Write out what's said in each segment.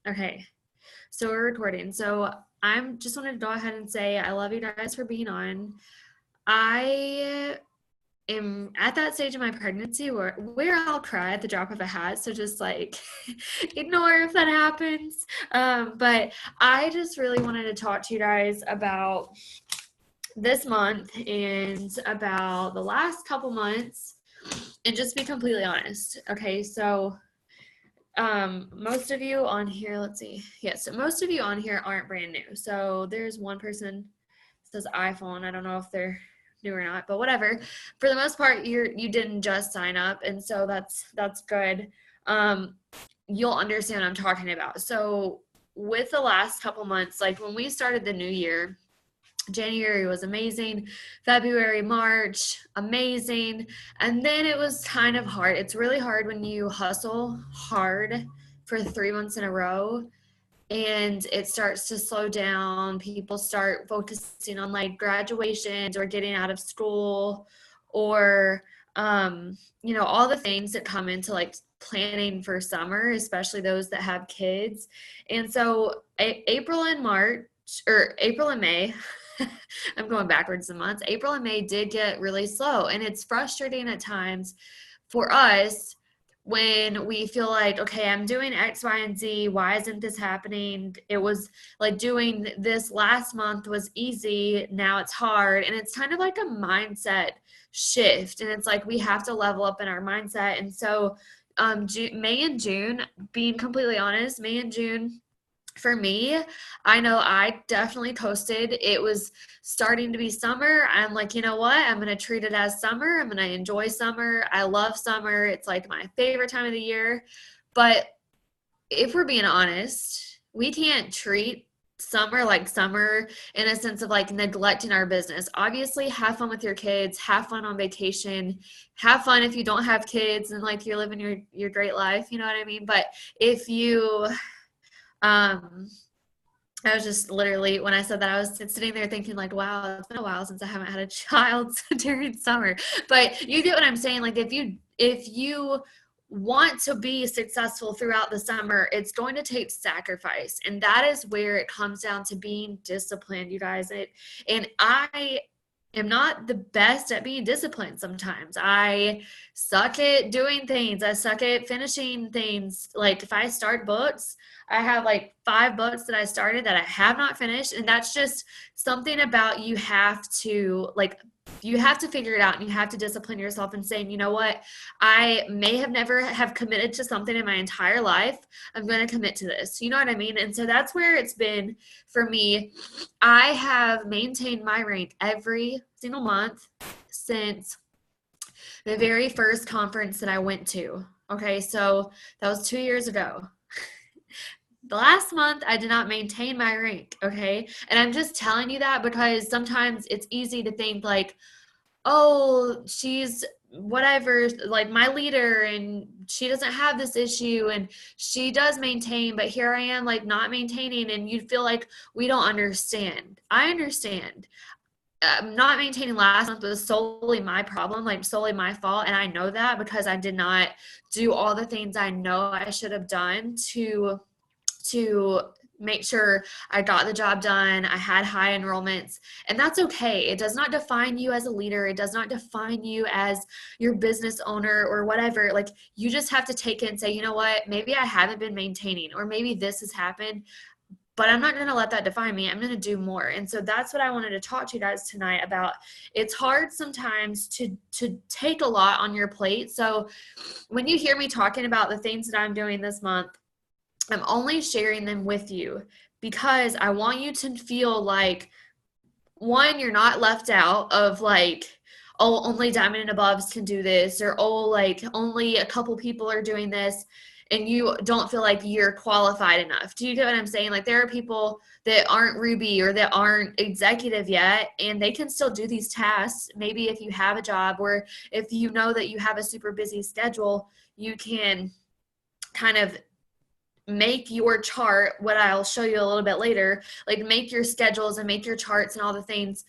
Okay, so we're recording. So I'm just wanted to go ahead and say I love you guys for being on. I am at that stage of my pregnancy where I'll cry at the drop of a hat. So just like ignore if that happens. But I just really wanted to talk to you guys about this month and about the last couple months and just be completely honest. Okay, so most of you on here, let's see. Yes, so most of you on here aren't brand new. So there's one person says iPhone. I don't know if they're new or not, but whatever. For the most part, you didn't just sign up, and so that's good. Um, you'll understand what I'm talking about. So with the last couple months, like when we started the new year, January was amazing. February, March, amazing. And then it was kind of hard. It's really hard when you hustle hard for 3 months in a row and it starts to slow down. People start focusing on like graduations or getting out of school or, all the things that come into like planning for summer, especially those that have kids. And so April and March or April and May, I'm going backwards in months. April and May did get really slow, and it's frustrating at times for us when we feel like, okay, I'm doing X, Y, and Z. Why isn't this happening? It was like doing this last month was easy. Now it's hard. And it's kind of like a mindset shift. And it's like we have to level up in our mindset. And so May and June, being completely honest, May and June, for me, I know I definitely coasted. It was starting to be summer. I'm like, you know what? I'm going to treat it as summer. I'm going to enjoy summer. I love summer. It's like my favorite time of the year. But if we're being honest, we can't treat summer like summer in a sense of like neglecting our business. Obviously, have fun with your kids, have fun on vacation, have fun if you don't have kids and like you're living your great life, you know what I mean? But if you um, I was just literally, when I said that, I was sitting there thinking like, wow, it's been a while since I haven't had a child during summer. But you get what I'm saying? Like if you want to be successful throughout the summer, it's going to take sacrifice. And that is where it comes down to being disciplined, you guys. And I am not the best at being disciplined sometimes. I suck at doing things. I suck at finishing things. Like if I start books, I have like 5 books that I started that I have not finished. And that's just something about you have to figure it out and you have to discipline yourself and saying, you know what, I may have never have committed to something in my entire life. I'm going to commit to this. You know what I mean? And so that's where it's been for me. I have maintained my rank every single month since the very first conference that I went to. Okay, so that was 2 years ago. The last month I did not maintain my rank, okay? And I'm just telling you that because sometimes it's easy to think like, oh, she's whatever, like my leader, and she doesn't have this issue and she does maintain, but here I am like not maintaining, and you'd feel like we don't understand. I understand. Not maintaining last month was solely my problem, like solely my fault. And I know that because I did not do all the things I know I should have done to make sure I got the job done. I had high enrollments, and that's okay. It does not define you as a leader. It does not define you as your business owner or whatever. Like you just have to take it and say, you know what, maybe I haven't been maintaining, or maybe this has happened, but I'm not going to let that define me. I'm going to do more. And so that's what I wanted to talk to you guys tonight about. It's hard sometimes to take a lot on your plate. So when you hear me talking about the things that I'm doing this month, I'm only sharing them with you because I want you to feel like, one, you're not left out of like, oh, only Diamond and Aboves can do this, or oh, like only a couple people are doing this, and you don't feel like you're qualified enough. Do you get what I'm saying? Like there are people that aren't Ruby or that aren't executive yet, and they can still do these tasks. Maybe if you have a job, or if you know that you have a super busy schedule, you can kind of make your chart, what I'll show you a little bit later, like make your schedules and make your charts and all the things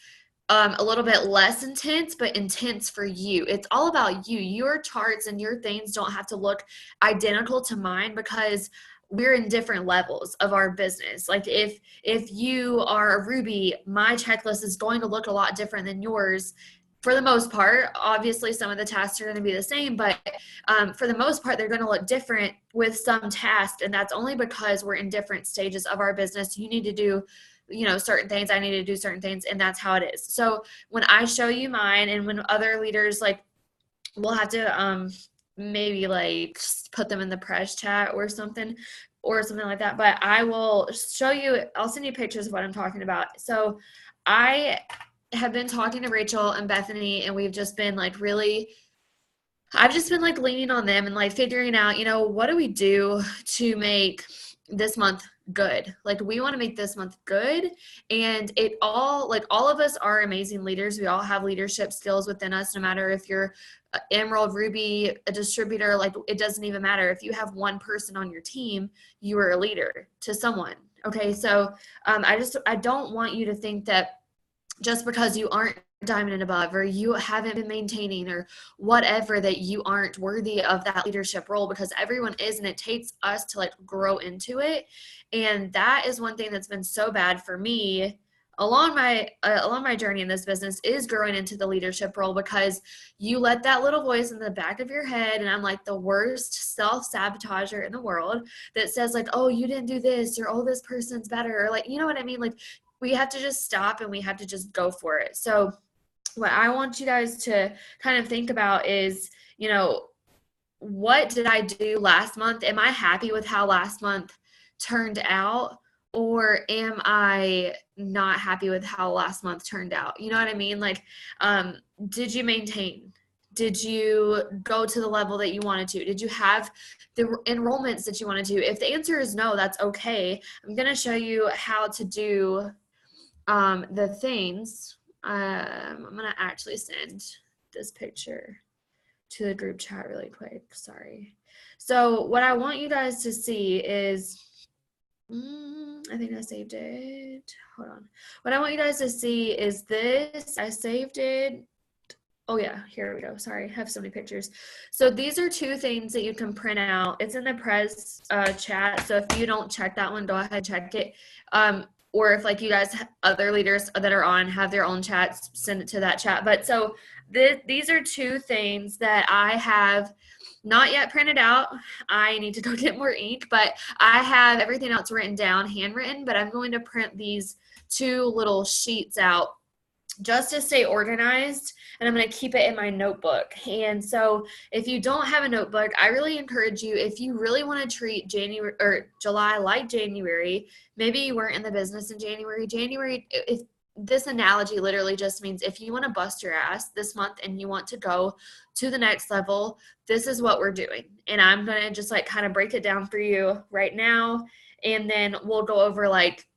a little bit less intense, but intense for you. It's all about you. Your charts and your things don't have to look identical to mine, because we're in different levels of our business. Like if you are a Ruby, my checklist is going to look a lot different than yours. For the most part, obviously some of the tasks are going to be the same, but for the most part, they're going to look different with some tasks. And that's only because we're in different stages of our business. You need to do, certain things. I need to do certain things. And that's how it is. So when I show you mine, and when other leaders, like, we'll have to maybe like put them in the press chat or something like that. But I will show you, I'll send you pictures of what I'm talking about. So I have been talking to Rachel and Bethany, and we've just been like I've just been like leaning on them and like figuring out, what do we do to make this month good? Like, we want to make this month good. And all of us are amazing leaders. We all have leadership skills within us, no matter if you're Emerald, Ruby, a distributor, like, it doesn't even matter. If you have one person on your team, you are a leader to someone. Okay. So I don't want you to think that just because you aren't diamond and above, or you haven't been maintaining, or whatever, that you aren't worthy of that leadership role, because everyone is, and it takes us to like grow into it. And that is one thing that's been so bad for me along my journey in this business, is growing into the leadership role, because you let that little voice in the back of your head, and I'm like the worst self-sabotager in the world, that says like, oh, you didn't do this, or oh, this person's better, or like, you know what I mean? Like, we have to just stop and we have to just go for it. So what I want you guys to kind of think about is, what did I do last month? Am I happy with how last month turned out? Or am I not happy with how last month turned out? You know what I mean? Like, did you maintain? Did you go to the level that you wanted to? Did you have the enrollments that you wanted to? If the answer is no, that's okay. I'm going to show you how to do the things. I'm going to actually send this picture to the group chat really quick. Sorry. So what I want you guys to see is, I think I saved it. Hold on. What I want you guys to see is this. I saved it. Oh yeah, here we go. Sorry, I have so many pictures. So these are two things that you can print out. It's in the press chat. So if you don't check that one, go ahead and check it. Or if like you guys, other leaders that are on, have their own chats, send it to that chat. But so these are two things that I have not yet printed out. I need to go get more ink, but I have everything else written down, handwritten, but I'm going to print these two little sheets out just to stay organized, and I'm going to keep it in my notebook. And so if you don't have a notebook, I really encourage you, if you really want to treat January or July like January, maybe you weren't in the business in January, if this analogy literally just means if you want to bust your ass this month and you want to go to the next level, this is what we're doing. And I'm going to just like kind of break it down for you right now. And then we'll go over like,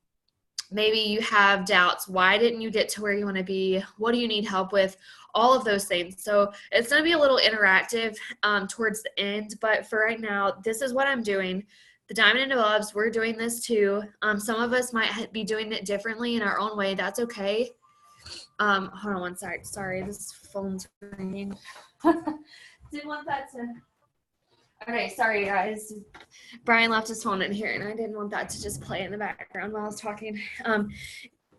maybe you have doubts. Why didn't you get to where you want to be? What do you need help with? All of those things. So it's going to be a little interactive towards the end. But for right now, this is what I'm doing. The Diamond and Aboves, we're doing this too. Some of us might be doing it differently in our own way. That's okay. Hold on one sec. Sorry, this phone's ringing. Didn't want that to... Okay, sorry guys. Brian left his phone in here, and I didn't want that to just play in the background while I was talking.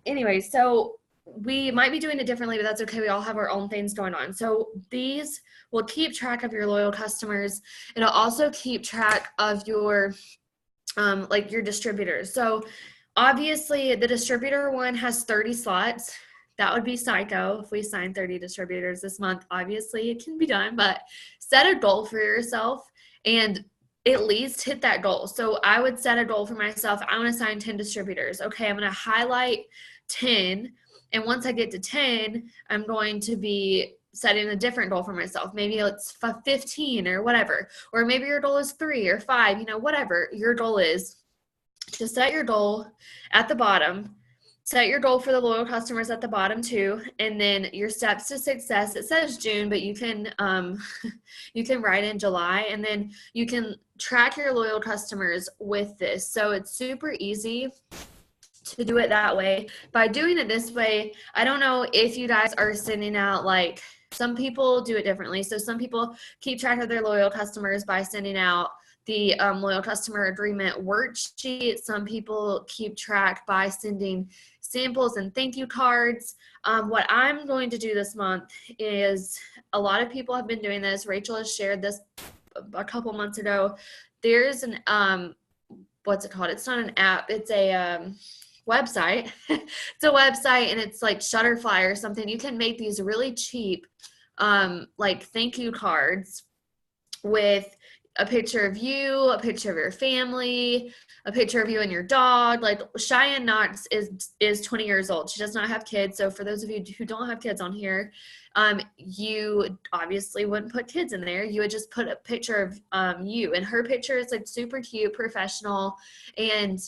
Anyway, so we might be doing it differently, but that's okay. We all have our own things going on. So these will keep track of your loyal customers. It'll also keep track of your like your distributors. So obviously the distributor one has 30 slots. That would be psycho if we sign 30 distributors this month. Obviously it can be done, but set a goal for yourself and at least hit that goal. So I would set a goal for myself. I want to sign 10 distributors. Okay, I'm going to highlight 10. And once I get to 10, I'm going to be setting a different goal for myself. Maybe it's 15 or whatever. Or maybe your goal is 3 or 5, whatever your goal is. Just set your goal at the bottom. Set your goal for the loyal customers at the bottom too, and then your steps to success. It says June, but you can you can write in July, and then you can track your loyal customers with this. So it's super easy to do it that way. By doing it this way, I don't know if you guys are sending out, like, some people do it differently. So some people keep track of their loyal customers by sending out the loyal customer agreement worksheet. Some people keep track by sending samples and thank you cards. What I'm going to do this month is, a lot of people have been doing this. Rachel has shared this a couple months ago. There's an what's it called? It's not an app. It's a website. It's a website, and it's like Shutterfly or something. You can make these really cheap like thank you cards with a picture of you, a picture of your family, a picture of you and your dog. Like Cheyenne Knox is 20 years old. She does not have kids. So for those of you who don't have kids on here, you obviously wouldn't put kids in there. You would just put a picture of you, and her picture is like super cute, professional, and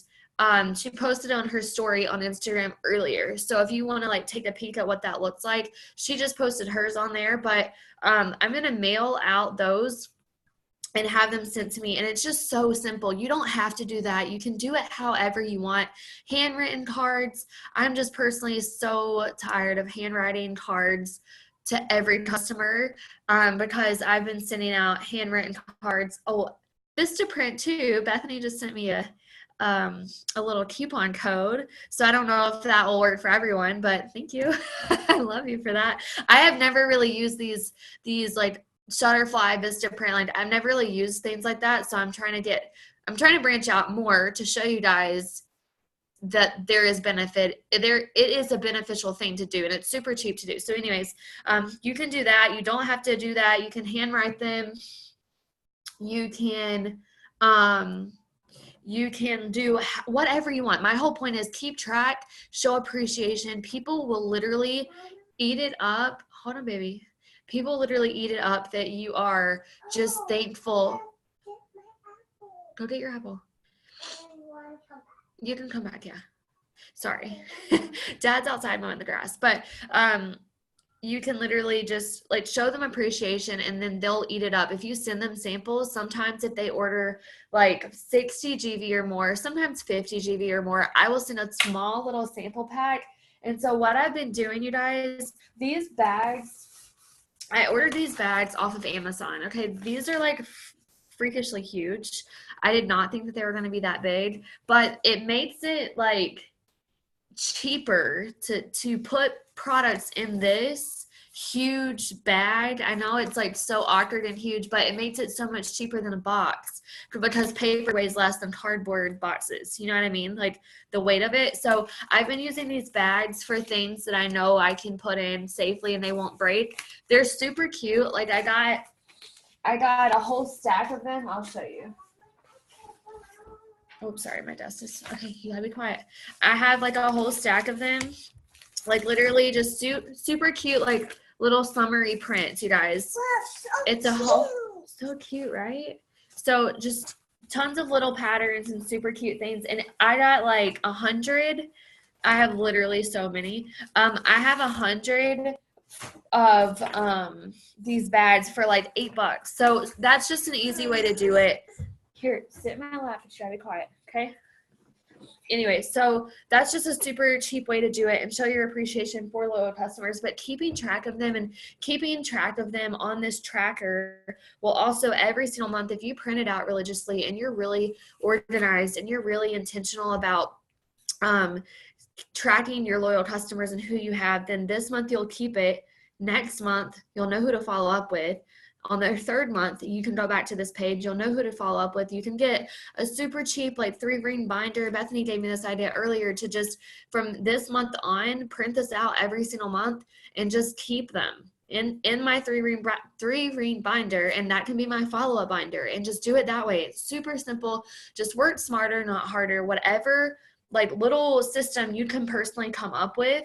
she posted on her story on Instagram earlier. So if you want to like take a peek at what that looks like, she just posted hers on there. But I'm going to mail out those and have them sent to me. And it's just so simple. You don't have to do that. You can do it however you want. Handwritten cards. I'm just personally so tired of handwriting cards to every customer because I've been sending out handwritten cards. Oh, Vistaprint too. Bethany just sent me a little coupon code. So I don't know if that will work for everyone, but thank you. I love you for that. I have never really used these like Shutterfly, Vistaprint. Like I've never really used things like that. So I'm trying to branch out more to show you guys that there is benefit there. It is a beneficial thing to do, and it's super cheap to do. So anyways, you can do that. You don't have to do that. You can handwrite them. You can do whatever you want. My whole point is keep track, show appreciation. People will literally eat it up. Hold on, baby. People literally eat it up that you are just thankful. Go get your apple. You can come back, yeah. Sorry. Dad's outside mowing the grass. But you can literally just like show them appreciation, and then they'll eat it up. If you send them samples, sometimes if they order like 60 GV or more, sometimes 50 GV or more, I will send a small little sample pack. And so what I've been doing, you guys, these bags, I ordered these bags off of Amazon. Okay, these are like freakishly huge. I did not think that they were going to be that big, but it makes it like cheaper to put products in this huge bag. I know it's like so awkward and huge, but it makes it so much cheaper than a box because paper weighs less than cardboard boxes. You know what I mean? Like the weight of it. So I've been using these bags for things that I know I can put in safely and they won't break. They're super cute. Like I got a whole stack of them. I'll show you. Oh, sorry, my desk is, okay, you gotta be quiet. I have like a whole stack of them, like literally just super cute, like little summery prints, you guys. It's a whole, so cute, right? So just tons of little patterns and super cute things. And I got like 100. I have literally so many. I have 100 of these bags for like $8. So that's just an easy way to do it. Here, sit in my lap and try to be quiet, okay? Anyway, so that's just a super cheap way to do it and show your appreciation for loyal customers. But keeping track of them on this tracker will also every single month, if you print it out religiously and you're really organized and you're really intentional about tracking your loyal customers and who you have, then this month you'll keep it. Next month, you'll know who to follow up with. On their third month, you can go back to this page. You'll know who to follow up with. You can get a super cheap, like 3-ring binder. Bethany gave me this idea earlier to just, from this month on, print this out every single month and just keep them in my 3-ring binder. And that can be my follow-up binder, and just do it that way. It's super simple. Just work smarter, not harder. Whatever like little system you can personally come up with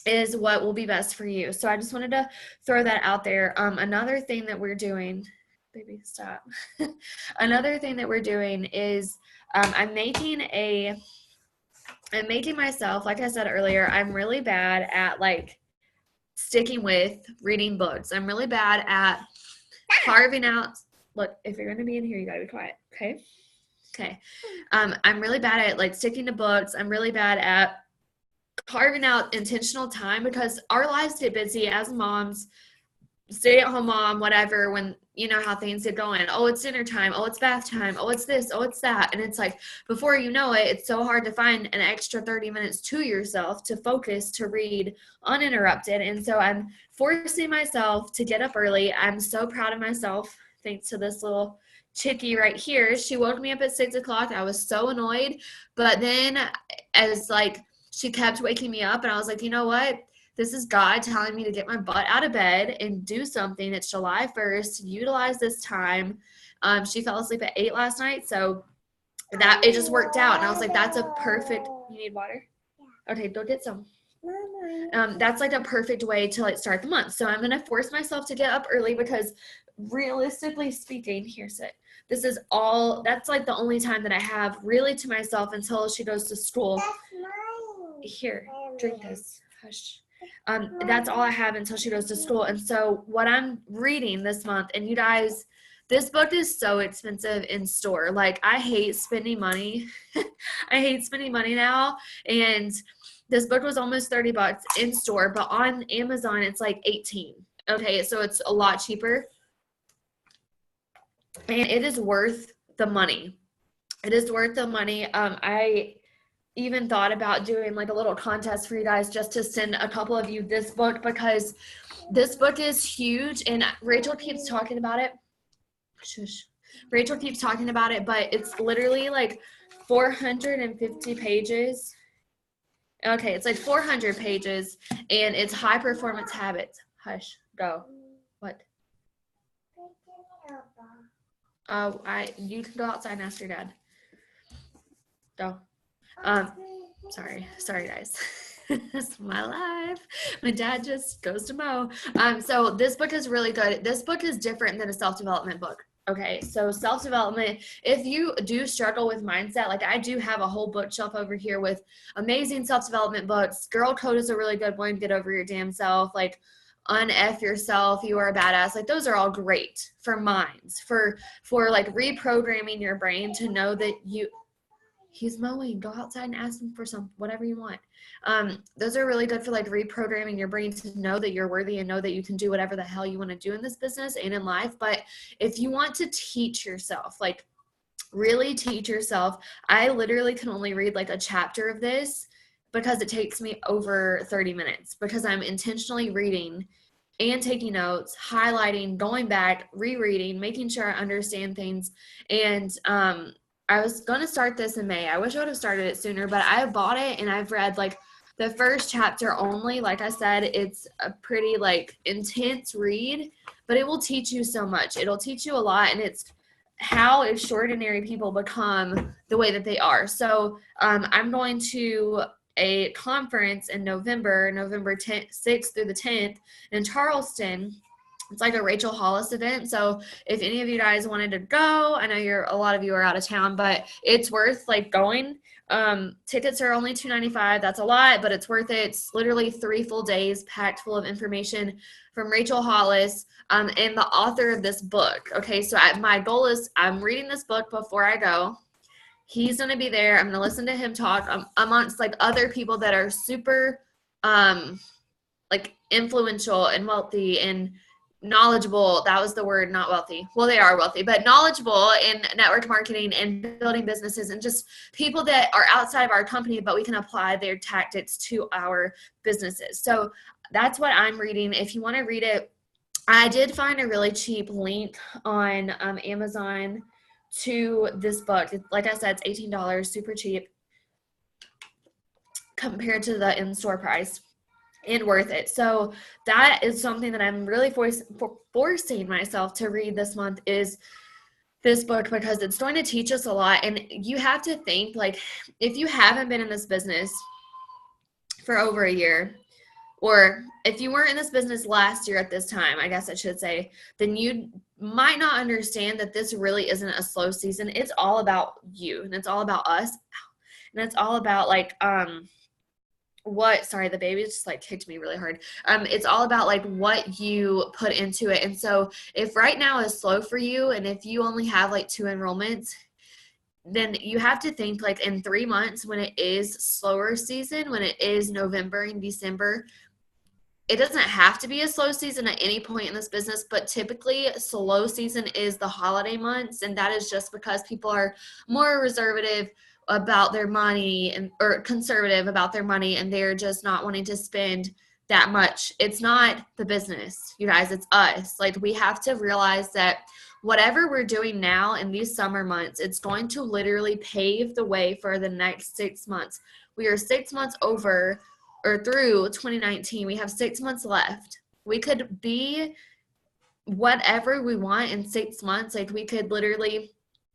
is what will be best for you. So I just wanted to throw that out there. Another thing that we're doing, baby, stop. Another thing that we're doing is I'm making myself, like I said earlier, I'm really bad at like sticking with reading books. I'm really bad at carving out, look, if you're going to be in here, you got to be quiet. Okay. Okay. I'm really bad at like sticking to books. I'm really bad at carving out intentional time because our lives get busy as moms, stay-at-home mom, whatever. When you know how things get going. Oh, it's dinner time. Oh, it's bath time. Oh, it's this. Oh, it's that. And it's like, before you know it, it's so hard to find an extra 30 minutes to yourself to focus, to read uninterrupted. And so I'm forcing myself to get up early. I'm so proud of myself, thanks to this little chickie right here. She woke me up at 6 o'clock. I was so annoyed. But then as like she kept waking me up, and I was like, you know what? This is God telling me to get my butt out of bed and do something. It's July 1st. Utilize this time. She fell asleep at 8 last night, so that it just worked out. And I was like, that's a perfect. You need water? Yeah. Okay, go get some. That's like a perfect way to like start the month. So I'm gonna force myself to get up early because, realistically speaking, here, sit. This is all. That's like the only time that I have really to myself until she goes to school. Here, drink this. Hush. That's all I have until she goes to school. And so what I'm reading this month, and you guys, this book is so expensive in store. Like, I hate spending money. I hate spending money now. And this book was almost $30 in store, but on Amazon, it's like 18. Okay, so it's a lot cheaper. And it is worth the money. It is worth the money. I even thought about doing like a little contest for you guys just to send a couple of you this book, because this book is huge, and Rachel keeps talking about it. Shush. Rachel keeps talking about it, but it's literally like 450 pages. Okay, it's like 400 pages, and it's High Performance Habits. Hush, go. What? You can go outside and ask your dad. Go. Sorry guys. It's my life. My dad just goes to mow. So this book is really good. This book is different than a self-development book. Okay, so self-development, if you do struggle with mindset, like I do have a whole bookshelf over here with amazing self-development books. Girl Code is a really good one. Get Over Your Damn Self. Like, Un-F Yourself, You Are a Badass. Like, those are all great for minds, for like reprogramming your brain to know that he's mowing. Go outside and ask him for some, whatever you want. Those are really good for like reprogramming your brain to know that you're worthy and know that you can do whatever the hell you want to do in this business and in life. But if you want to teach yourself, like really teach yourself, I literally can only read like a chapter of this because it takes me over 30 minutes because I'm intentionally reading and taking notes, highlighting, going back, rereading, making sure I understand things. And I was going to start this in May. I wish I would have started it sooner, but I bought it and I've read like the first chapter only. Like I said, it's a pretty like intense read, but it will teach you so much. It'll teach you a lot, and it's how extraordinary people become the way that they are. So I'm going to a conference in November 10th, 6th through the 10th in Charleston. It's like a Rachel Hollis event. So if any of you guys wanted to go, I know a lot of you are out of town, but it's worth like going. Tickets are only $295. That's a lot, but it's worth it. It's literally 3 full days packed full of information from Rachel Hollis, and the author of this book. Okay, so my goal is I'm reading this book before I go. He's going to be there. I'm going to listen to him talk amongst like other people that are super like influential and wealthy and knowledgeable. That was the word, not wealthy. Well, they are wealthy, but knowledgeable in network marketing and building businesses, and just people that are outside of our company, but we can apply their tactics to our businesses. So that's what I'm reading. If you want to read it, I did find a really cheap link on Amazon to this book. Like I said, it's $18, super cheap compared to the in-store price, and worth it. So that is something that I'm really forcing myself to read this month, is this book, because it's going to teach us a lot. And you have to think, like, if you haven't been in this business for over a year, or if you weren't in this business last year at this time, I guess I should say, then you might not understand that this really isn't a slow season. It's all about you, and it's all about us. And it's all about like, the baby just like kicked me really hard. It's all about like what you put into it. And so if right now is slow for you, and if you only have like 2 enrollments, then you have to think like in 3 months, when it is slower season, when it is November and December, it doesn't have to be a slow season at any point in this business, but typically slow season is the holiday months. And that is just because people are more reservative about their money and or conservative about their money, and they're just not wanting to spend that much. It's not the business, you guys, it's us. Like, we have to realize that whatever we're doing now in these summer months, it's going to literally pave the way for the next 6 months. We are 6 months over or through 2019. We have 6 months left. We could be whatever we want in 6 months. Like, we could literally,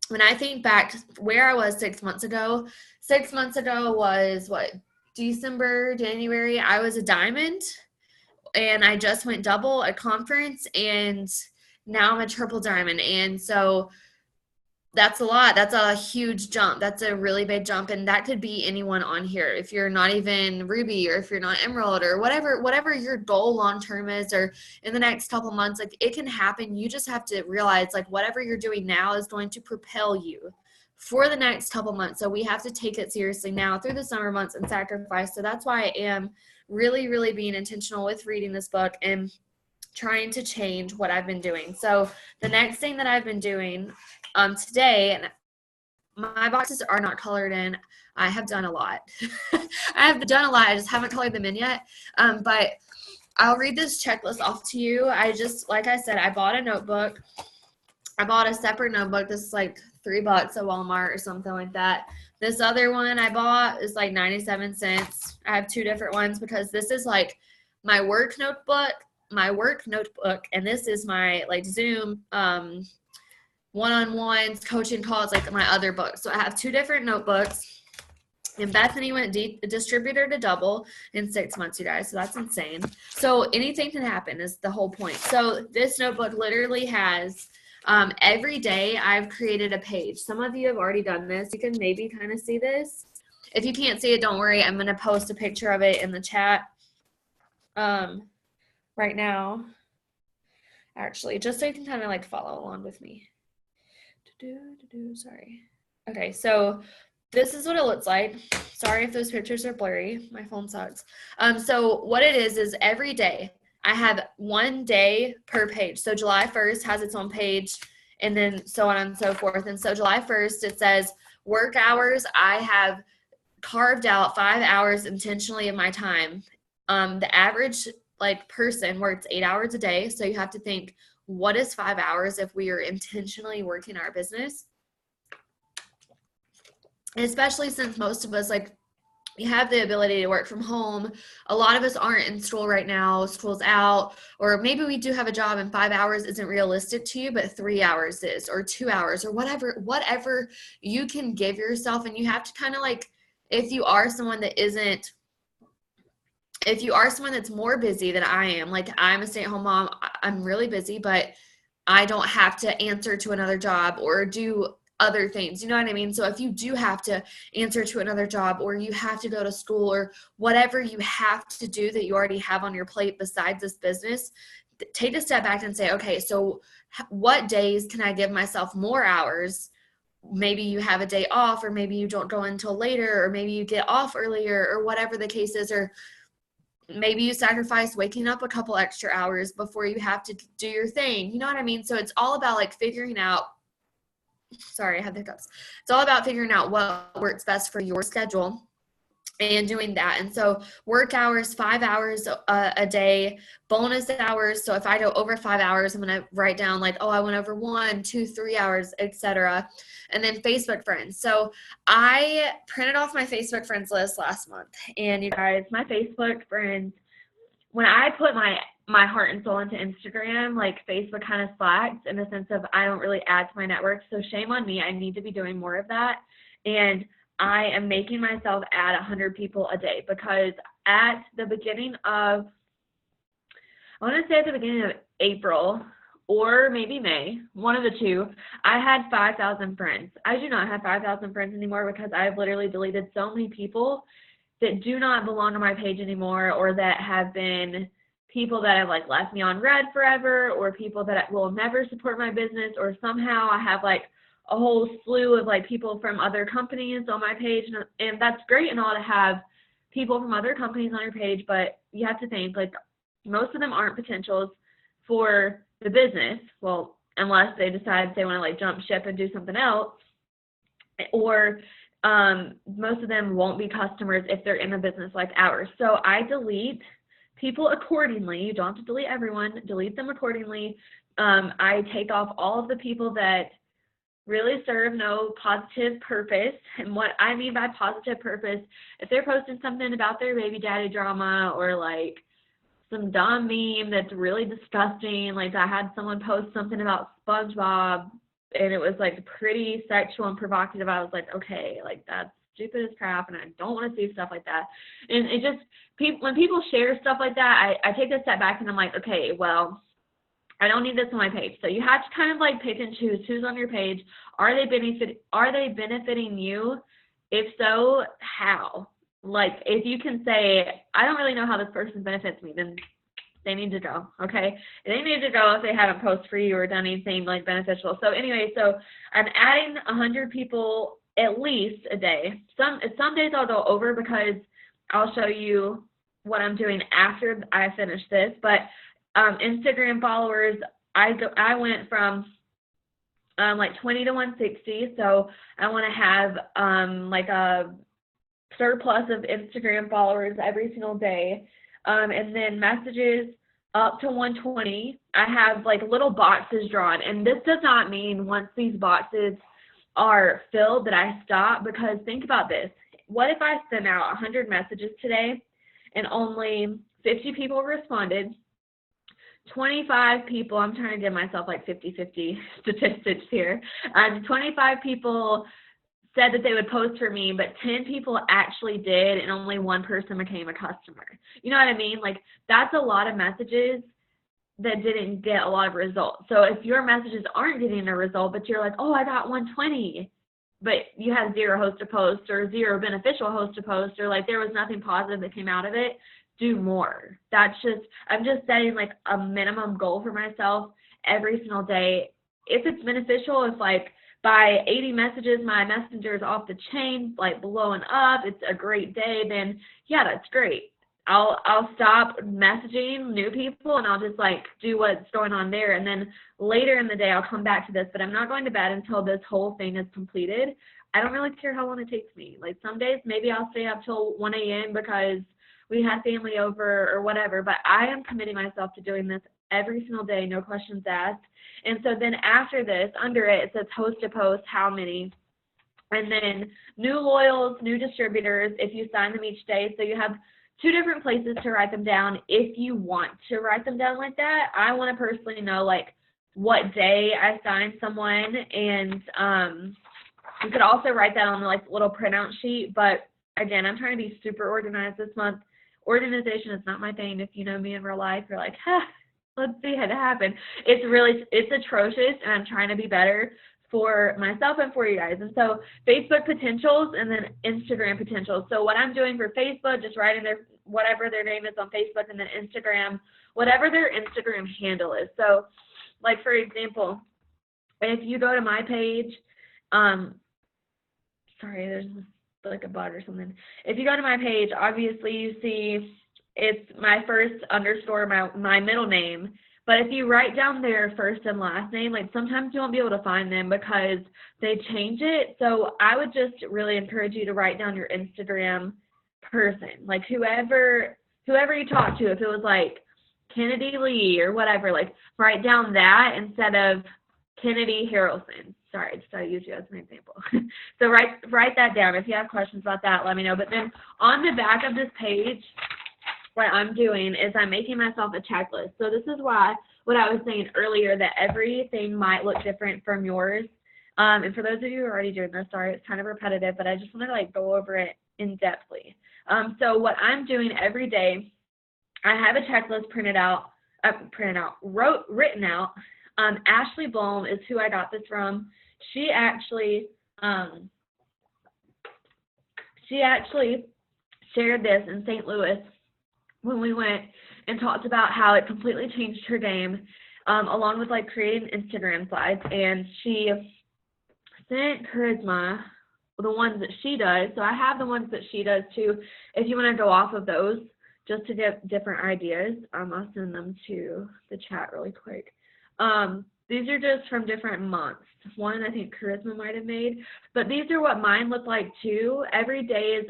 when I think back where I was 6 months ago was what, December, January, I was a diamond and I just went double at conference, and now I'm a triple diamond. And so that's a lot. That's a huge jump. That's a really big jump. And that could be anyone on here. If you're not even Ruby, or if you're not Emerald, or whatever your goal long-term is, or in the next couple months, like, it can happen. You just have to realize, like, whatever you're doing now is going to propel you for the next couple months. So we have to take it seriously now through the summer months and sacrifice. So that's why I am really, really being intentional with reading this book and trying to change what I've been doing. So the next thing that I've been doing today, and my boxes are not colored in. I have done a lot. I have done a lot. I just haven't colored them in yet. But I'll read this checklist off to you. Like I said, I bought a notebook. I bought a separate notebook. This is like $3 at Walmart or something like that. This other one I bought is like 97 cents. I have two different ones because this is like my work notebook, and this is my like Zoom one-on-ones, coaching calls, like my other book. So I have two different notebooks. And Bethany went distributor to double in 6 months, you guys. So that's insane. So anything can happen is the whole point. So this notebook literally has every day I've created a page. Some of you have already done this. You can maybe kind of see this. If you can't see it, don't worry. I'm going to post a picture of it in the chat right now, actually, just so you can kind of like follow along with me. Sorry. Okay, so this is what it looks like. Sorry if those pictures are blurry. My phone sucks. So what it is every day I have 1 day per page. So July 1st has its own page, and then so on and so forth. And so July 1st, it says work hours. I have carved out 5 hours intentionally of my time. The average like person works 8 hours a day. So you have to think, what is 5 hours if we are intentionally working our business? Especially since most of us, like, we have the ability to work from home. A lot of us aren't in school right now. School's out, or maybe we do have a job and 5 hours isn't realistic to you, but 3 hours is, or 2 hours, or whatever you can give yourself. And you have to kind of like, if you are someone that's more busy than I am, like I'm a stay-at-home mom, I'm really busy, but I don't have to answer to another job or do other things. You know what I mean? So if you do have to answer to another job, or you have to go to school, or whatever you have to do that you already have on your plate besides this business, take a step back and say, okay, so what days can I give myself more hours? Maybe you have a day off, or maybe you don't go until later, or maybe you get off earlier, or whatever the case is, or maybe you sacrifice waking up a couple extra hours before you have to do your thing. You know what I mean? So it's all about like figuring out, sorry, I had the hiccups. It's all about figuring out what works best for your schedule and doing that. And so work hours, 5 hours a day, bonus hours. So if I go over 5 hours, I'm going to write down like, oh, I went over 1, 2, 3 hours, etc. And then Facebook friends. So I printed off my Facebook friends list last month. And you guys, my Facebook friends, when I put my heart and soul into Instagram, like Facebook kind of slacks in the sense of I don't really add to my network. So shame on me. I need to be doing more of that. And I am making myself add 100 people a day, because at the beginning of, I want to say at the beginning of April or maybe May, one of the two, I had 5,000 friends. I do not have 5,000 friends anymore because I've literally deleted so many people that do not belong on my page anymore, or that have been people that have like left me on red forever, or people that will never support my business, or somehow I have like a whole slew of like people from other companies on my page. And that's great and all to have people from other companies on your page, but you have to think like most of them aren't potentials for the business. Well, unless they decide they want to like jump ship and do something else, or most of them won't be customers if they're in a business like ours. So I delete people accordingly. You don't have to delete everyone, delete them accordingly. I take off all of the people that really serve no positive purpose. And what I mean by positive purpose, if they're posting something about their baby daddy drama, or like some dumb meme that's really disgusting, like I had someone post something about SpongeBob and it was like pretty sexual and provocative. I was like, okay, like that's stupid as crap, and I don't want to see stuff like that. And it just, when people share stuff like that, I take a step back and I'm like, okay, well, I don't need this on my page. So you have to kind of like pick and choose who's on your page. Are they benefiting you? If so, how? Like, if you can say, I don't really know how this person benefits me, then they need to go, okay? They need to go if they haven't posted for you or done anything like beneficial. So anyway, so I'm adding 100 people at least a day. Some days I'll go over because I'll show you what I'm doing after I finish this. But Instagram followers, I went from like 20 to 160. So I want to have like a surplus of Instagram followers every single day. And then messages up to 120. I have like little boxes drawn. And this does not mean once these boxes are filled that I stop, because think about this. What if I sent out 100 messages today and only 50 people responded? 25 people, I'm trying to give myself like 50-50 statistics here. 25 people said that they would post for me, but 10 people actually did, and only one person became a customer. You know what I mean? Like, that's a lot of messages that didn't get a lot of results. So if your messages aren't getting a result, but you're like, oh, I got 120, but you had 0 host to post or 0 beneficial host to post, or like there was nothing positive that came out of it, do more. I'm just setting like a minimum goal for myself every single day. If it's beneficial, if like by 80 messages, my messenger is off the chain, like blowing up, it's a great day, then yeah, that's great. I'll stop messaging new people and I'll just like do what's going on there. And then later in the day, I'll come back to this, but I'm not going to bed until this whole thing is completed. I don't really care how long it takes me. Like some days, maybe I'll stay up till 1 a.m. because we had family over or whatever, but I am committing myself to doing this every single day, no questions asked. And so then after this, under it, it says host to post, how many, and then new loyals, new distributors, if you sign them each day. So you have 2 different places to write them down if you want to write them down like that. I want to personally know like what day I signed someone, and you could also write that on the like little printout sheet. But again, I'm trying to be super organized this month. Organization is not my thing. If you know me in real life, you're like, let's see it happen. It's atrocious, and I'm trying to be better for myself and for you guys. And so Facebook potentials and then Instagram potentials. So what I'm doing for Facebook, just writing whatever their name is on Facebook, and then Instagram, whatever their Instagram handle is. So like, for example, if you go to my page, sorry, there's like a bug or something. If you go to my page, obviously you see it's my first underscore, my middle name. But if you write down their first and last name, like sometimes you won't be able to find them because they change it. So I would just really encourage you to write down your Instagram person, like whoever you talk to. If it was like Kennedy Lee or whatever, like write down that instead of Kennedy Harrelson. Sorry, just I use you as an example. So write that down. If you have questions about that, let me know. But then on the back of this page, what I'm doing is I'm making myself a checklist. So this is why what I was saying earlier, that everything might look different from yours. And for those of you who are already doing this, sorry, it's kind of repetitive, but I just want to like go over it in depthly. So what I'm doing every day, I have a checklist written out. Ashley Blom is who I got this from. She actually shared this in St. Louis when we went and talked about how it completely changed her game, along with like creating Instagram slides. And she sent Charisma the ones that she does. So I have the ones that she does too, if you want to go off of those. just to get different ideas. I'll send them to the chat really quick. These are just from different months. One I think Charisma might have made, but these are what mine look like too. Every day is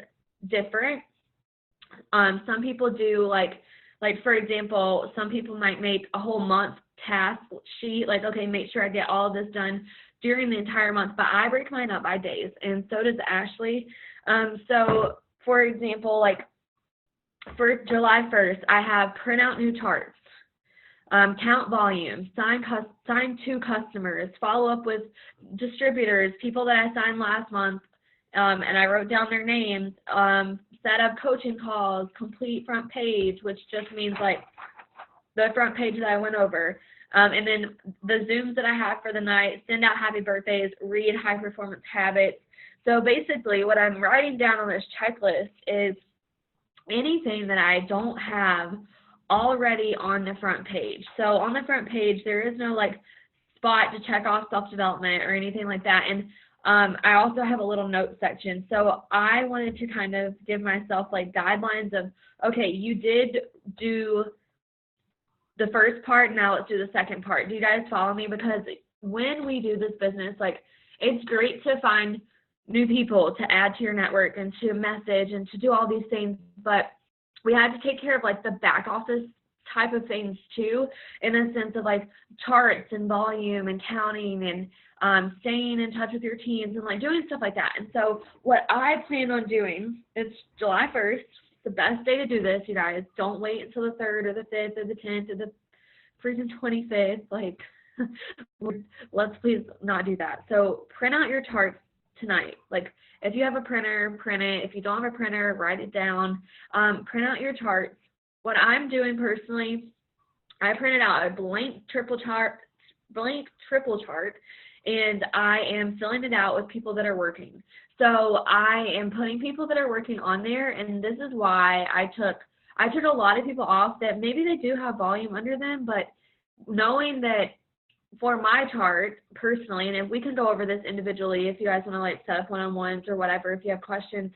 different. Some people do like for example, some people might make a whole month task sheet, like, okay, make sure I get all of this done during the entire month, but I break mine up by days, and so does Ashley. So for example, like for July 1st, I have print out new charts, count volume, sign 2 customers, follow up with distributors, people that I signed last month, and I wrote down their names, set up coaching calls, complete front page, which just means like the front page that I went over, and then the Zooms that I have for the night, send out happy birthdays, read high performance habits. So basically what I'm writing down on this checklist is anything that I don't have already on the front page. So on the front page, there is no like spot to check off self-development or anything like that. And I also have a little note section. So I wanted to kind of give myself like guidelines of, okay, you did do the first part, now let's do the second part. Do you guys follow me? Because when we do this business, like, it's great to find new people to add to your network and to message and to do all these things, but we have to take care of like the back office type of things too, in a sense of like charts and volume and counting and staying in touch with your teams and like doing stuff like that. And so what I plan on doing, it's July 1st, the best day to do this, you guys. Don't wait until the 3rd or the 5th or the 10th or the freaking 25th. Like, let's please not do that. So print out your charts tonight. Like, if you have a printer, print it. If you don't have a printer, write it down. Print out your charts. What I'm doing personally, I printed out a blank triple chart, and I am filling it out with people that are working. So I am putting people that are working on there, and this is why I took a lot of people off that maybe they do have volume under them, but knowing that for my chart personally, and if we can go over this individually if you guys want to like set up one-on-ones or whatever if you have questions,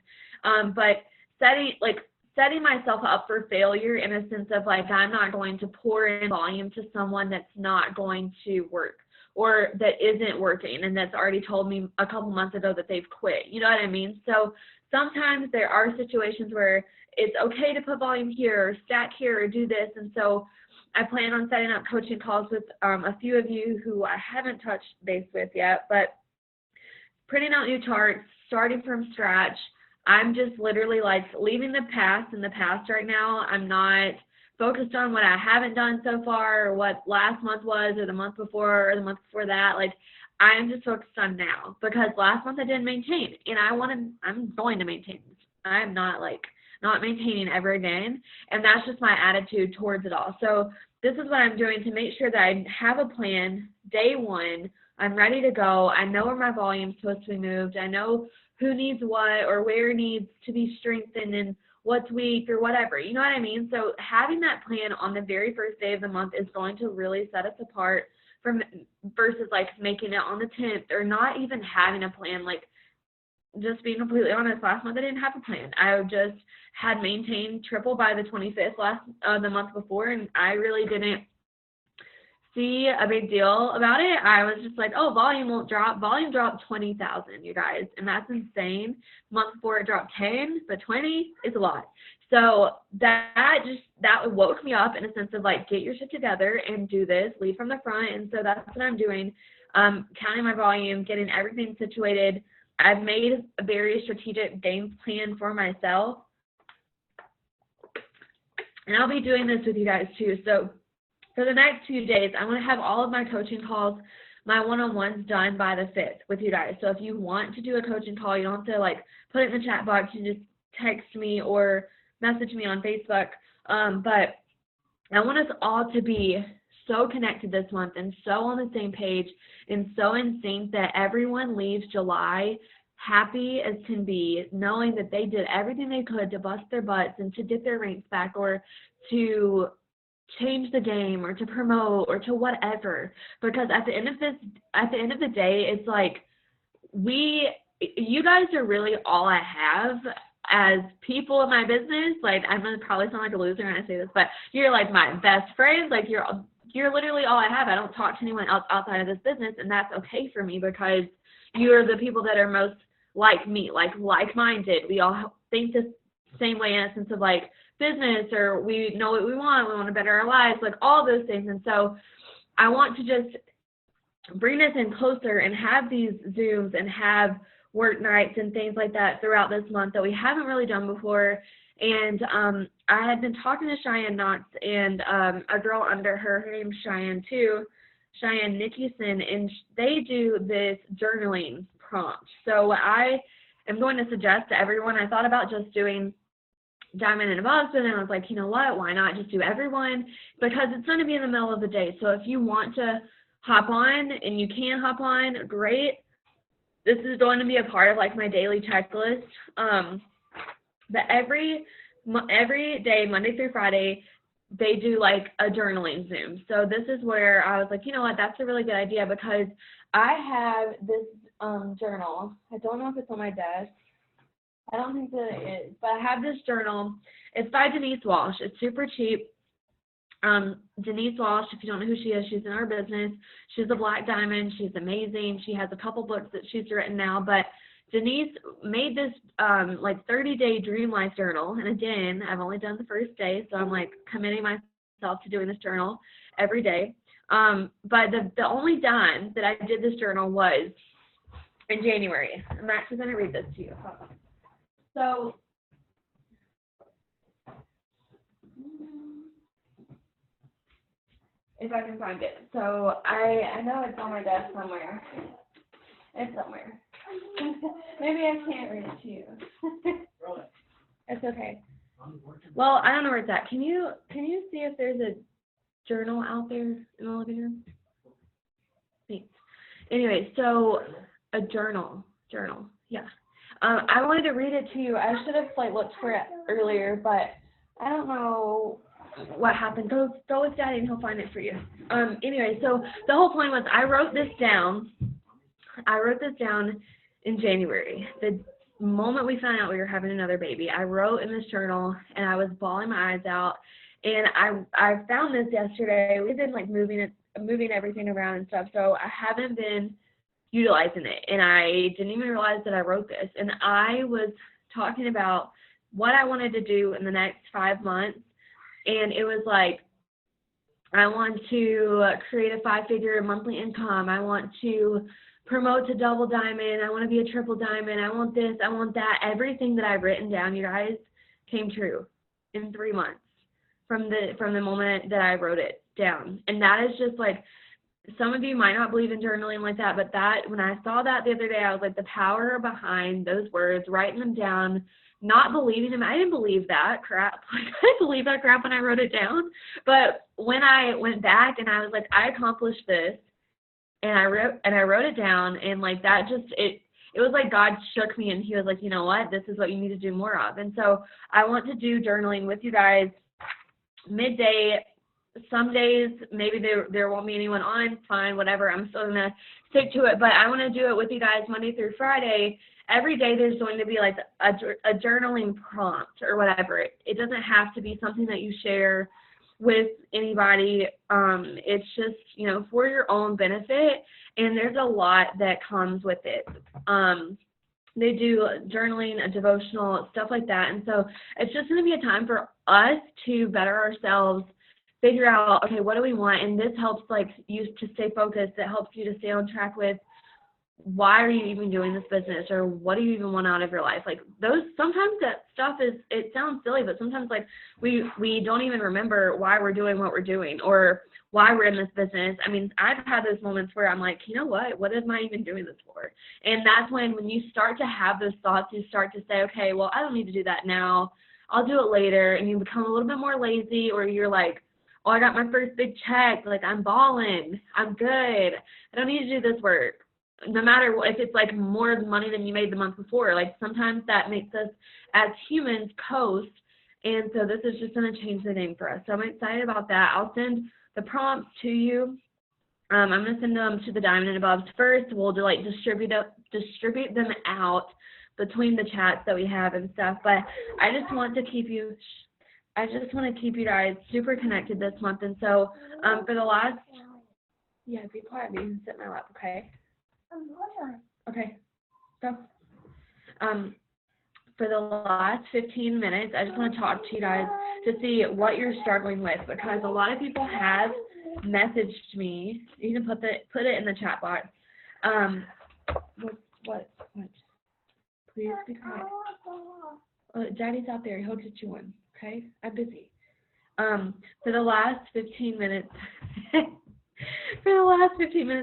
but setting myself up for failure in a sense of like I'm not going to pour in volume to someone that's not going to work or that isn't working and that's already told me a couple months ago that they've quit. You know what I mean? So sometimes there are situations where it's okay to put volume here or stack here or do this. And so I plan on setting up coaching calls with a few of you who I haven't touched base with yet, but printing out new charts, starting from scratch. I'm just literally like leaving the past in the past right now. I'm not focused on what I haven't done so far or what last month was or the month before or the month before that. Like, I'm just focused on now because last month I didn't maintain and I'm going to maintain this. I'm not maintaining ever again. And that's just my attitude towards it all. So this is what I'm doing to make sure that I have a plan. Day one, I'm ready to go. I know where my volume is supposed to be moved. I know who needs what or where needs to be strengthened and what's weak or whatever. You know what I mean? So having that plan on the very first day of the month is going to really set us apart from versus like making it on the 10th or not even having a plan. Like, just being completely honest, last month I didn't have a plan. I just had maintained triple by the 25th the month before, and I really didn't see a big deal about it. I was just like, oh, volume won't drop. Volume dropped 20,000, you guys, and that's insane. Month before it dropped 10, but 20 is a lot. So that woke me up in a sense of like, get your shit together and do this, lead from the front. And so that's what I'm doing, counting my volume, getting everything situated. I've made a very strategic game plan for myself, and I'll be doing this with you guys too. So for the next few days, I want to have all of my coaching calls, my one-on-ones done by the 5th with you guys. So if you want to do a coaching call, you don't have to like put it in the chat box. You just text me or message me on Facebook. But I want us all to be so connected this month and so on the same page and so in sync that everyone leaves July happy as can be, knowing that they did everything they could to bust their butts and to get their ranks back or to change the game or to promote or to whatever. Because at the end of the day, it's like you guys are really all I have as people in my business, like I'm gonna probably sound like a loser when I say this, but you're like my best friends. Like you're literally all I have. I don't talk to anyone else outside of this business, and that's okay for me because you're the people that are most like me, like-minded. We all think the same way in a sense of like business, or we know what we want to better our lives, like all those things. And so I want to just bring this in closer and have these Zooms and have work nights and things like that throughout this month that we haven't really done before. And I had been talking to Cheyenne Knotts and a girl under her name's Cheyenne too, Cheyenne Nickyson, and they do this journaling prompt. So I am going to suggest to everyone, I thought about just doing Diamond and Above, but then I was like, you know what, why not just do everyone? Because it's going to be in the middle of the day. So if you want to hop on and you can hop on, great. This is going to be a part of like my daily checklist. But every day, Monday through Friday, they do like a journaling Zoom. So this is where I was like, you know what, that's a really good idea because I have this journal. I don't know if it's on my desk. I don't think that it is, but I have this journal. It's by Denise Walsh. It's super cheap. Denise Walsh, if you don't know who she is, she's in our business. She's a Black Diamond. She's amazing. She has a couple books that she's written now, but Denise made this like 30-day dream life journal. And again, I've only done the first day, so I'm like committing myself to doing this journal every day. But the only time that I did this journal was in January. I'm actually going to read this to you. So, if I can find it. So, I know it's on my desk somewhere. It's somewhere. Maybe I can't read it to you. It's okay. Well, I don't know where it's at. Can you see if there's a journal out there in the living room? Thanks. Anyway, so a journal, yeah. I wanted to read it to you. I should have like looked for it earlier, but I don't know what happened. Go with Daddy and he'll find it for you. Anyway, so the whole point was I wrote this down in January. The moment we found out we were having another baby, I wrote in this journal and I was bawling my eyes out. And I found this yesterday. We've been like moving everything around and stuff, so I haven't been utilizing it, and I didn't even realize that I wrote this. And I was talking about what I wanted to do in the next 5 months, and it was like I want to create a 5-figure monthly income. I want to promote to double diamond. I want to be a triple diamond. I want this. I want that. Everything that I've written down, you guys, came true in 3 months from the moment that I wrote it down. And that is just like, some of you might not believe in journaling like that, but that, when I saw that the other day, I was like, the power behind those words, writing them down, not believing them. I didn't believe that crap. Like, I didn't believe that crap when I wrote it down. But when I went back and I was like, I accomplished this, and I wrote it down, and like that just, it was like God shook me, and he was like, you know what, this is what you need to do more of. And so I want to do journaling with you guys midday. Some days maybe there won't be anyone on, fine, whatever, I'm still gonna stick to it, but I want to do it with you guys Monday through Friday. Every day there's going to be like a journaling prompt or whatever. It doesn't have to be something that you share with anybody. It's just, you know, for your own benefit, and there's a lot that comes with it. They do journaling, a devotional, stuff like that, and so it's just going to be a time for us to better ourselves, figure out, okay, what do we want? And this helps like you to stay focused. It helps you to stay on track with, why are you even doing this business, or what do you even want out of your life? Like those, sometimes that stuff is, it sounds silly, but sometimes like we don't even remember why we're doing what we're doing or why we're in this business. I mean, I've had those moments where I'm like, you know what am I even doing this for? And that's when you start to have those thoughts, you start to say, okay, well, I don't need to do that now. I'll do it later. And you become a little bit more lazy, or you're like, oh, I got my first big check. Like, I'm balling. I'm good. I don't need to do this work. No matter if it's like more money than you made the month before. Like, sometimes that makes us as humans coast. And so this is just going to change the name for us. So I'm excited about that. I'll send the prompts to you. I'm going to send them to the Diamond and Above first. We'll distribute them out between the chats that we have and stuff. But I just want to keep you guys super connected this month. And so for the last, yeah, be quiet, you can sit in my lap, okay? Okay, so for the last 15 minutes, I just want to talk to you guys to see what you're struggling with, because a lot of people have messaged me. You can put it in the chat box. What? Please be quiet. Daddy's out there. He'll get you one. Okay? I'm busy. For the last 15 minutes,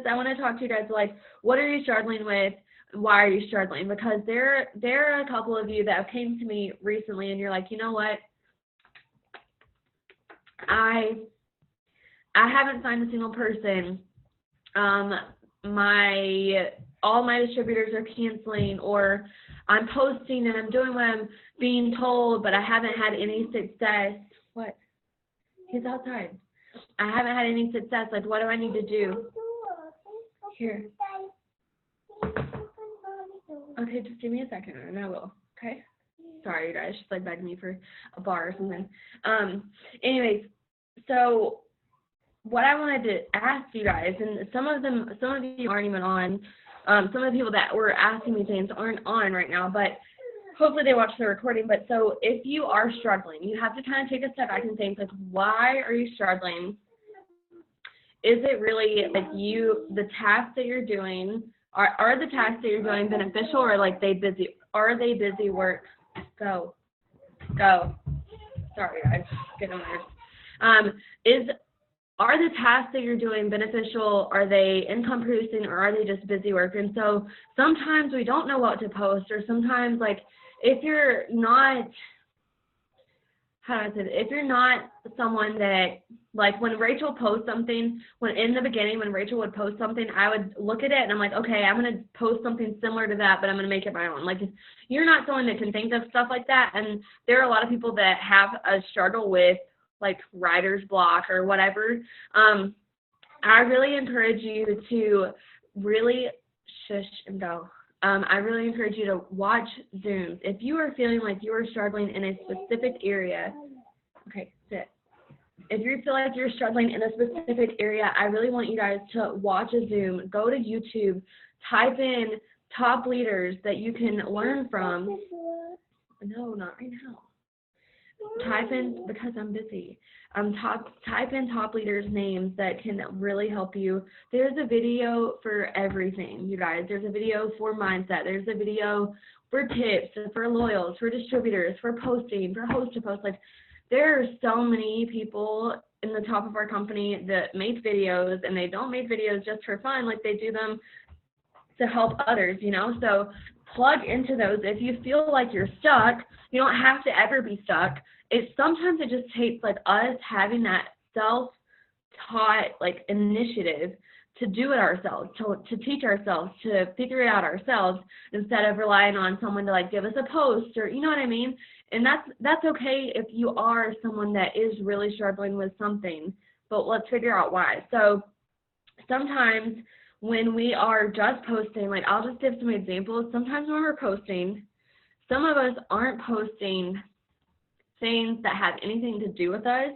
I want to talk to you guys, like, what are you struggling with? Why are you struggling? Because there are a couple of you that have came to me recently, and you're like, you know what? I haven't signed a single person. All my distributors are canceling, or I'm posting and I'm doing what I'm being told, but I haven't had any success. What? He's outside. I haven't had any success. Like, what do I need to do? Here. Okay, just give me a second and I will. Okay? Sorry, you guys. She's like begging me for a bar or something. Anyways, so what I wanted to ask you guys, and some of you aren't even on. Some of the people that were asking me things aren't on right now, but hopefully they watch the recording. But so if you are struggling, you have to kind of take a step back and think, like, why are you struggling? Is it really like the tasks that you're doing, are the tasks that you're doing beneficial, or like are they busy work? Go. Sorry, guys, getting nervous. Are the tasks that you're doing beneficial? Are they income producing, or are they just busy work? And so sometimes we don't know what to post, or sometimes, like, if you're not, if you're not someone that, like, when Rachel posts something, in the beginning when Rachel would post something, I would look at it and I'm like, okay, I'm going to post something similar to that, but I'm going to make it my own. Like, if you're not someone that can think of stuff like that, and there are a lot of people that have a struggle with, like, writer's block or whatever, I really encourage you to really shush and go. I really encourage you to watch Zooms. If you are feeling like you are struggling in a specific area, okay, sit. If you feel like you're struggling in a specific area, I really want you guys to watch a Zoom. Go to YouTube, type in top leaders that you can learn from. No, not right now. Type in, because I'm busy, type in top leaders' names that can really help you. There's a video for everything, you guys. There's a video for mindset. There's a video for tips, for loyals, for distributors, for posting, for host to post. Like, there are so many people in the top of our company that make videos, and they don't make videos just for fun. Like, they do them to help others, you know? So plug into those. If you feel like you're stuck, you don't have to ever be stuck. Sometimes it just takes, like, us having that self-taught, like, initiative to do it ourselves, to teach ourselves, to figure it out ourselves, instead of relying on someone to, like, give us a post, or, you know what I mean? And that's okay if you are someone that is really struggling with something, but let's figure out why. So sometimes when we are just posting, like, I'll just give some examples. Sometimes when we're posting, some of us aren't posting things that have anything to do with us,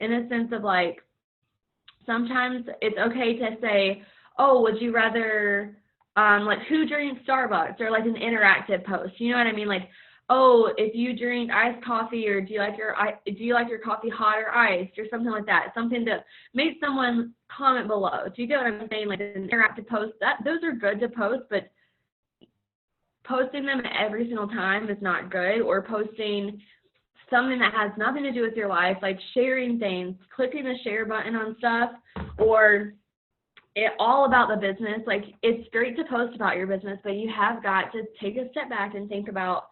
in a sense of, like, sometimes it's okay to say, oh, would you rather, like, who drinks Starbucks, or like an interactive post, you know what I mean? Like, oh, if you drink iced coffee, or do you like your coffee hot or iced, or something like that, something to make someone comment below. Do you get what I'm saying? Like, an interactive post, those are good to post, but posting them every single time is not good. Or posting something that has nothing to do with your life, like sharing things, clicking the share button on stuff, or all about the business. Like, it's great to post about your business, but you have got to take a step back and think about,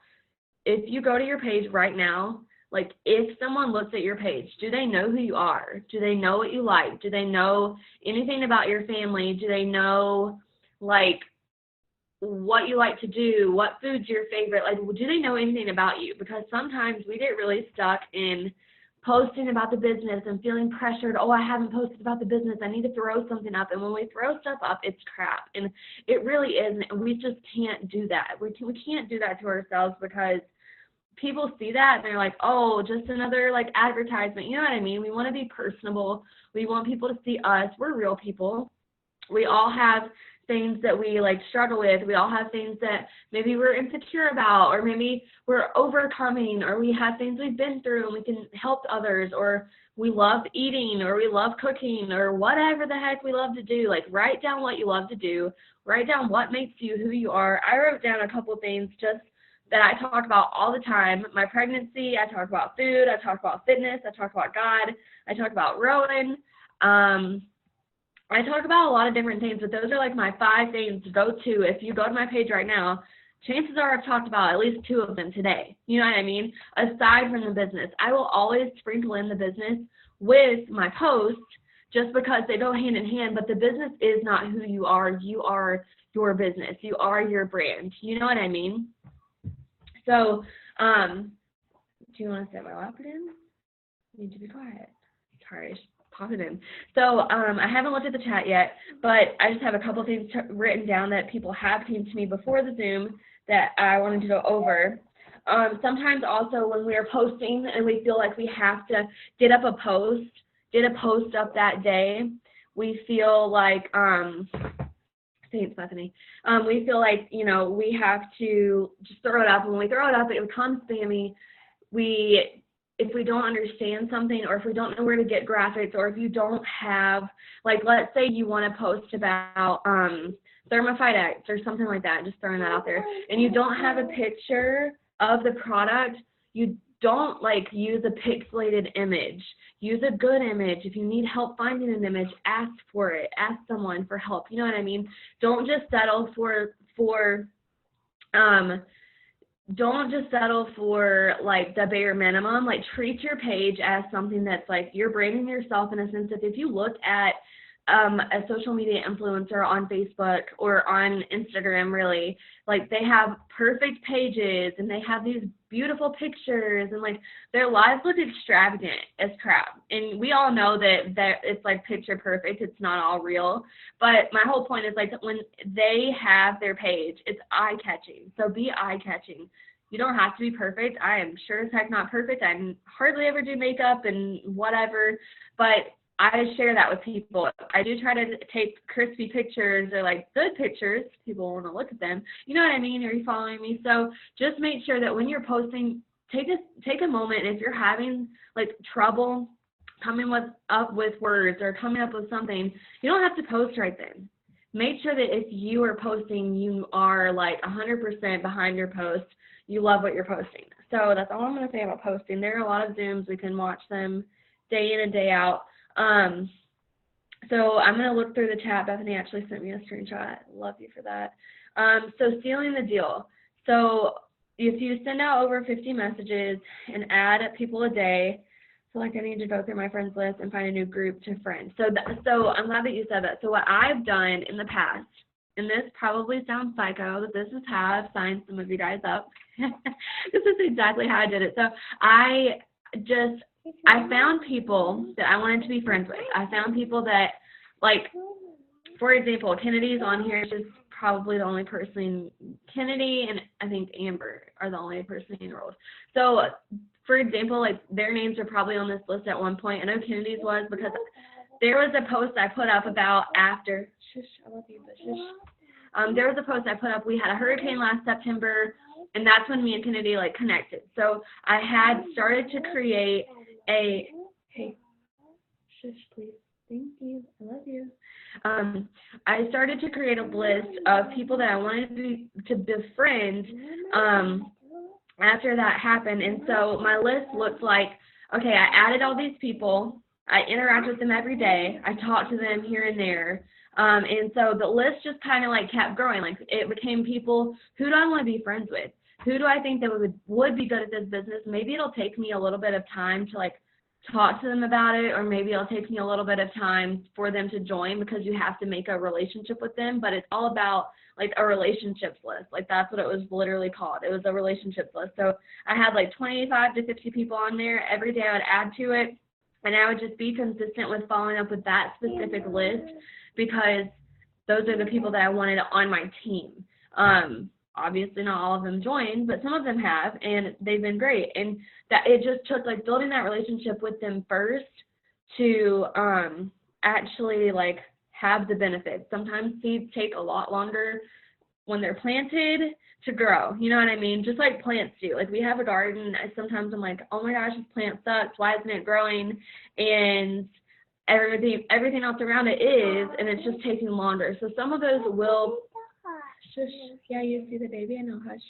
if you go to your page right now, like, if someone looks at your page, do they know who you are? Do they know what you like? Do they know anything about your family? Do they know, like, what you like to do, what food's your favorite? Like, do they know anything about you? Because sometimes we get really stuck in posting about the business and feeling pressured. Oh, I haven't posted about the business. I need to throw something up. And when we throw stuff up, it's crap. And it really is. And we just can't do that. We can't do that to ourselves, because people see that and they're like, oh, just another like advertisement. You know what I mean? We want to be personable. We want people to see us. We're real people. We all have things that we like struggle with. We all have things that maybe we're insecure about, or maybe we're overcoming, or we have things we've been through and we can help others, or we love eating, or we love cooking, or whatever the heck we love to do. Like, write down what you love to do. Write down what makes you who you are. I wrote down a couple things just that I talk about all the time. My pregnancy, I talk about food, I talk about fitness, I talk about God, I talk about Rowan. I talk about a lot of different things, but those are like my 5 things to go to. If you go to my page right now, chances are I've talked about at least 2 of them today. You know what I mean? Aside from the business, I will always sprinkle in the business with my posts, just because they go hand in hand, but the business is not who you are. You are your business. You are your brand. You know what I mean? So, do you want to set my laptop in? I need to be quiet. Sorry, pop it in. So, I haven't looked at the chat yet, but I just have a couple things written down that people have came to me before the Zoom that I wanted to go over. Sometimes also when we are posting and we feel like we have to get a post up that day, we feel like, thanks, Bethany. We feel like, you know, we have to just throw it up. When we throw it up, it becomes spammy. If we don't understand something, or if we don't know where to get graphics, or if you don't have, like, let's say you want to post about Thermifite X or something like that, just throwing that out there, and you don't have a picture of the product, you don't like use a pixelated image. Use a good image. If you need help finding an image, ask for it. Ask someone for help. You know what I mean? Don't just settle don't just settle for like the bare minimum. Like, treat your page as something that's like you're branding yourself, in a sense that if you look at a social media influencer on Facebook or on Instagram, really, like, they have perfect pages and they have these beautiful pictures, and like their lives look extravagant as crap. And we all know that it's like picture perfect. It's not all real. But my whole point is, like, when they have their page, it's eye catching. So be eye catching. You don't have to be perfect. I am sure as heck not perfect. I hardly ever do makeup and whatever, but I share that with people. I do try to take crispy pictures, or like good pictures. People want to look at them. You know what I mean? Are you following me? So just make sure that when you're posting, take a moment. If you're having like trouble coming up with words or coming up with something, you don't have to post right then. Make sure that if you are posting, you are like 100% behind your post. You love what you're posting. So that's all I'm going to say about posting. There are a lot of Zooms. We can watch them day in and day out. So I'm going to look through the chat. Bethany actually sent me a screenshot. Love you for that. So sealing the deal. So if you send out over 50 messages and add people a day, so like I need to go through my friends list and find a new group to friends. So I'm glad that you said that. So what I've done in the past, and this probably sounds psycho, but this is how I've signed some of you guys up. This is exactly how I did it. So I found people that I wanted to be friends with. I found people that, like, for example, Kennedy's on here. She's probably the only person. Kennedy and I think Amber are the only person enrolled. So, for example, like, their names are probably on this list at one point. I know Kennedy's was, because there was a post I put up about after. Shush, I love you, but shush. There was a post I put up. We had a hurricane last September, and that's when me and Kennedy like connected. So I had started to create hey, shush, please. Thank you. I love you. I started to create a list of people that I wanted to befriend after that happened. And so my list looked like, okay, I added all these people. I interact with them every day. I talk to them here and there. And so the list just kind of like kept growing. Like, it became people, who do I want to be friends with? Who do I think that would be good at this business? Maybe it'll take me a little bit of time to like talk to them about it, or maybe it'll take me a little bit of time for them to join, because you have to make a relationship with them. But it's all about like a relationships list. Like that's what it was literally called. It was a relationships list. So I had like 25 to 50 people on there. Every day I would add to it, and I would just be consistent with following up with that specific list, because those are the people that I wanted on my team. Obviously not all of them joined, but some of them have, and they've been great. And that it just took like building that relationship with them first to actually like have the benefits. Sometimes seeds take a lot longer when they're planted to grow. You know what I mean? Just like plants do. Like we have a garden. Sometimes I'm like, oh my gosh, this plant sucks. Why isn't it growing? And everything else around it is, and it's just taking longer. So some of those will, shush, yeah, you see the baby, I know, hush.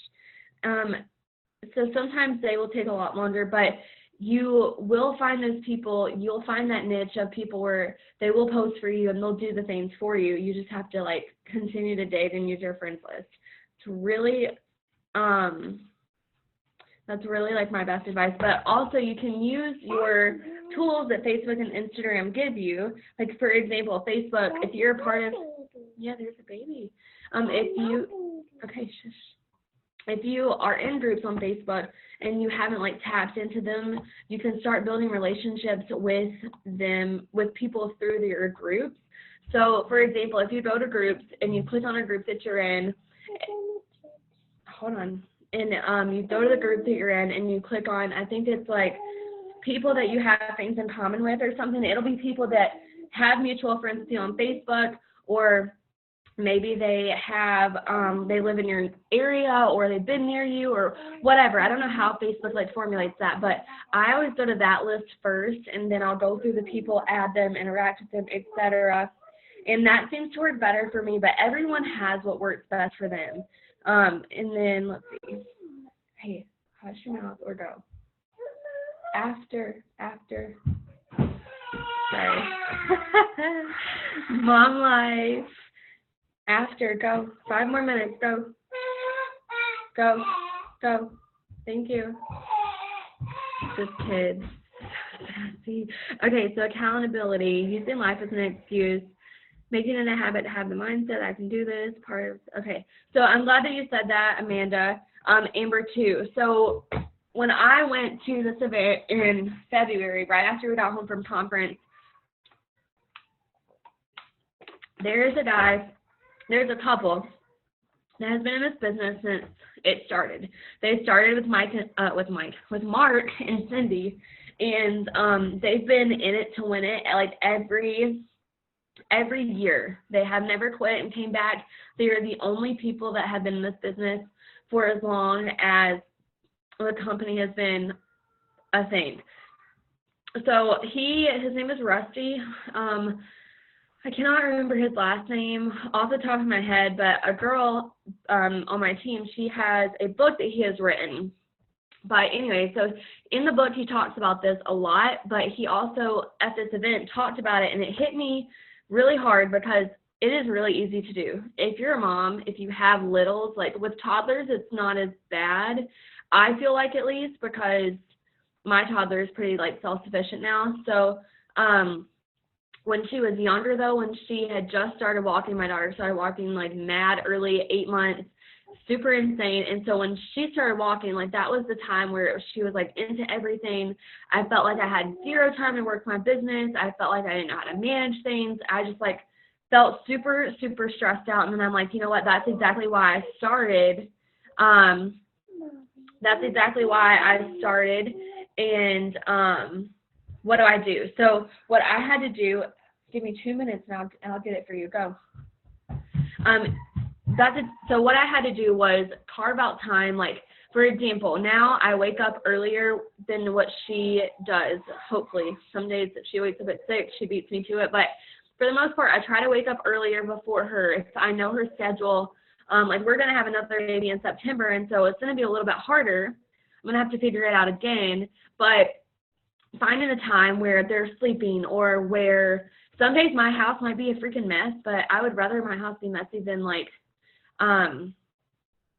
So sometimes they will take a lot longer, but you will find those people, you'll find that niche of people where they will post for you and they'll do the things for you. You just have to like continue to date and use your friends list. It's really, that's really like my best advice. But also you can use your tools that Facebook and Instagram give you. Like for example, Facebook, if you're a part of, yeah, there's a baby. If you are in groups on Facebook and you haven't like tapped into them, you can start building relationships with them, with people through your groups. So for example, if you go to groups and you click on a group that you're in, hold on, and you go to the group that you're in and you click on, I think it's like people that you have things in common with or something. It'll be people that have mutual friends with you on Facebook, or maybe they have, they live in your area, or they've been near you, or whatever. I don't know how Facebook like formulates that, but I always go to that list first, and then I'll go through the people, add them, interact with them, etc. And that seems to work better for me, but everyone has what works best for them. And then let's see. Hey, hush your mouth or go. After. Sorry. Mom life. After, go. 5 more minutes, go. Go. Thank you. This kid. Sassy. Okay, so accountability, using life as an excuse, making it a habit to have the mindset, I can do this, okay. So I'm glad that you said that, Amanda. Amber too. So when I went to this event in February, right after we got home from conference, there's a couple that has been in this business since it started. They started with Mark and Cindy, and they've been in it to win it like every year. They have never quit and came back. They are the only people that have been in this business for as long as the company has been a thing. So his name is Rusty. I cannot remember his last name off the top of my head, but a girl on my team, she has a book that he has written. But anyway, so in the book he talks about this a lot, but he also at this event talked about it, and it hit me really hard because it is really easy to do. If you're a mom, if you have littles, like with toddlers, it's not as bad, I feel like, at least, because my toddler is pretty like self-sufficient now. So when she was younger, though, when she had just started walking, my daughter started walking like mad early, 8 months, super insane. And so when she started walking, like that was the time where she was like into everything. I felt like I had zero time to work my business. I felt like I didn't know how to manage things. I just like felt super, super stressed out. And then I'm like, you know what? That's exactly why I started. And what do? So what I had to do, give me 2 minutes and I'll get it for you. Go. So what I had to do was carve out time. Like, for example, now I wake up earlier than what she does. Hopefully, some days that she wakes up at 6, she beats me to it. But for the most part, I try to wake up earlier before her. If I know her schedule, like we're going to have another baby in September, and so it's going to be a little bit harder. I'm going to have to figure it out again. But finding a time where they're sleeping, or where some days my house might be a freaking mess, but I would rather my house be messy than like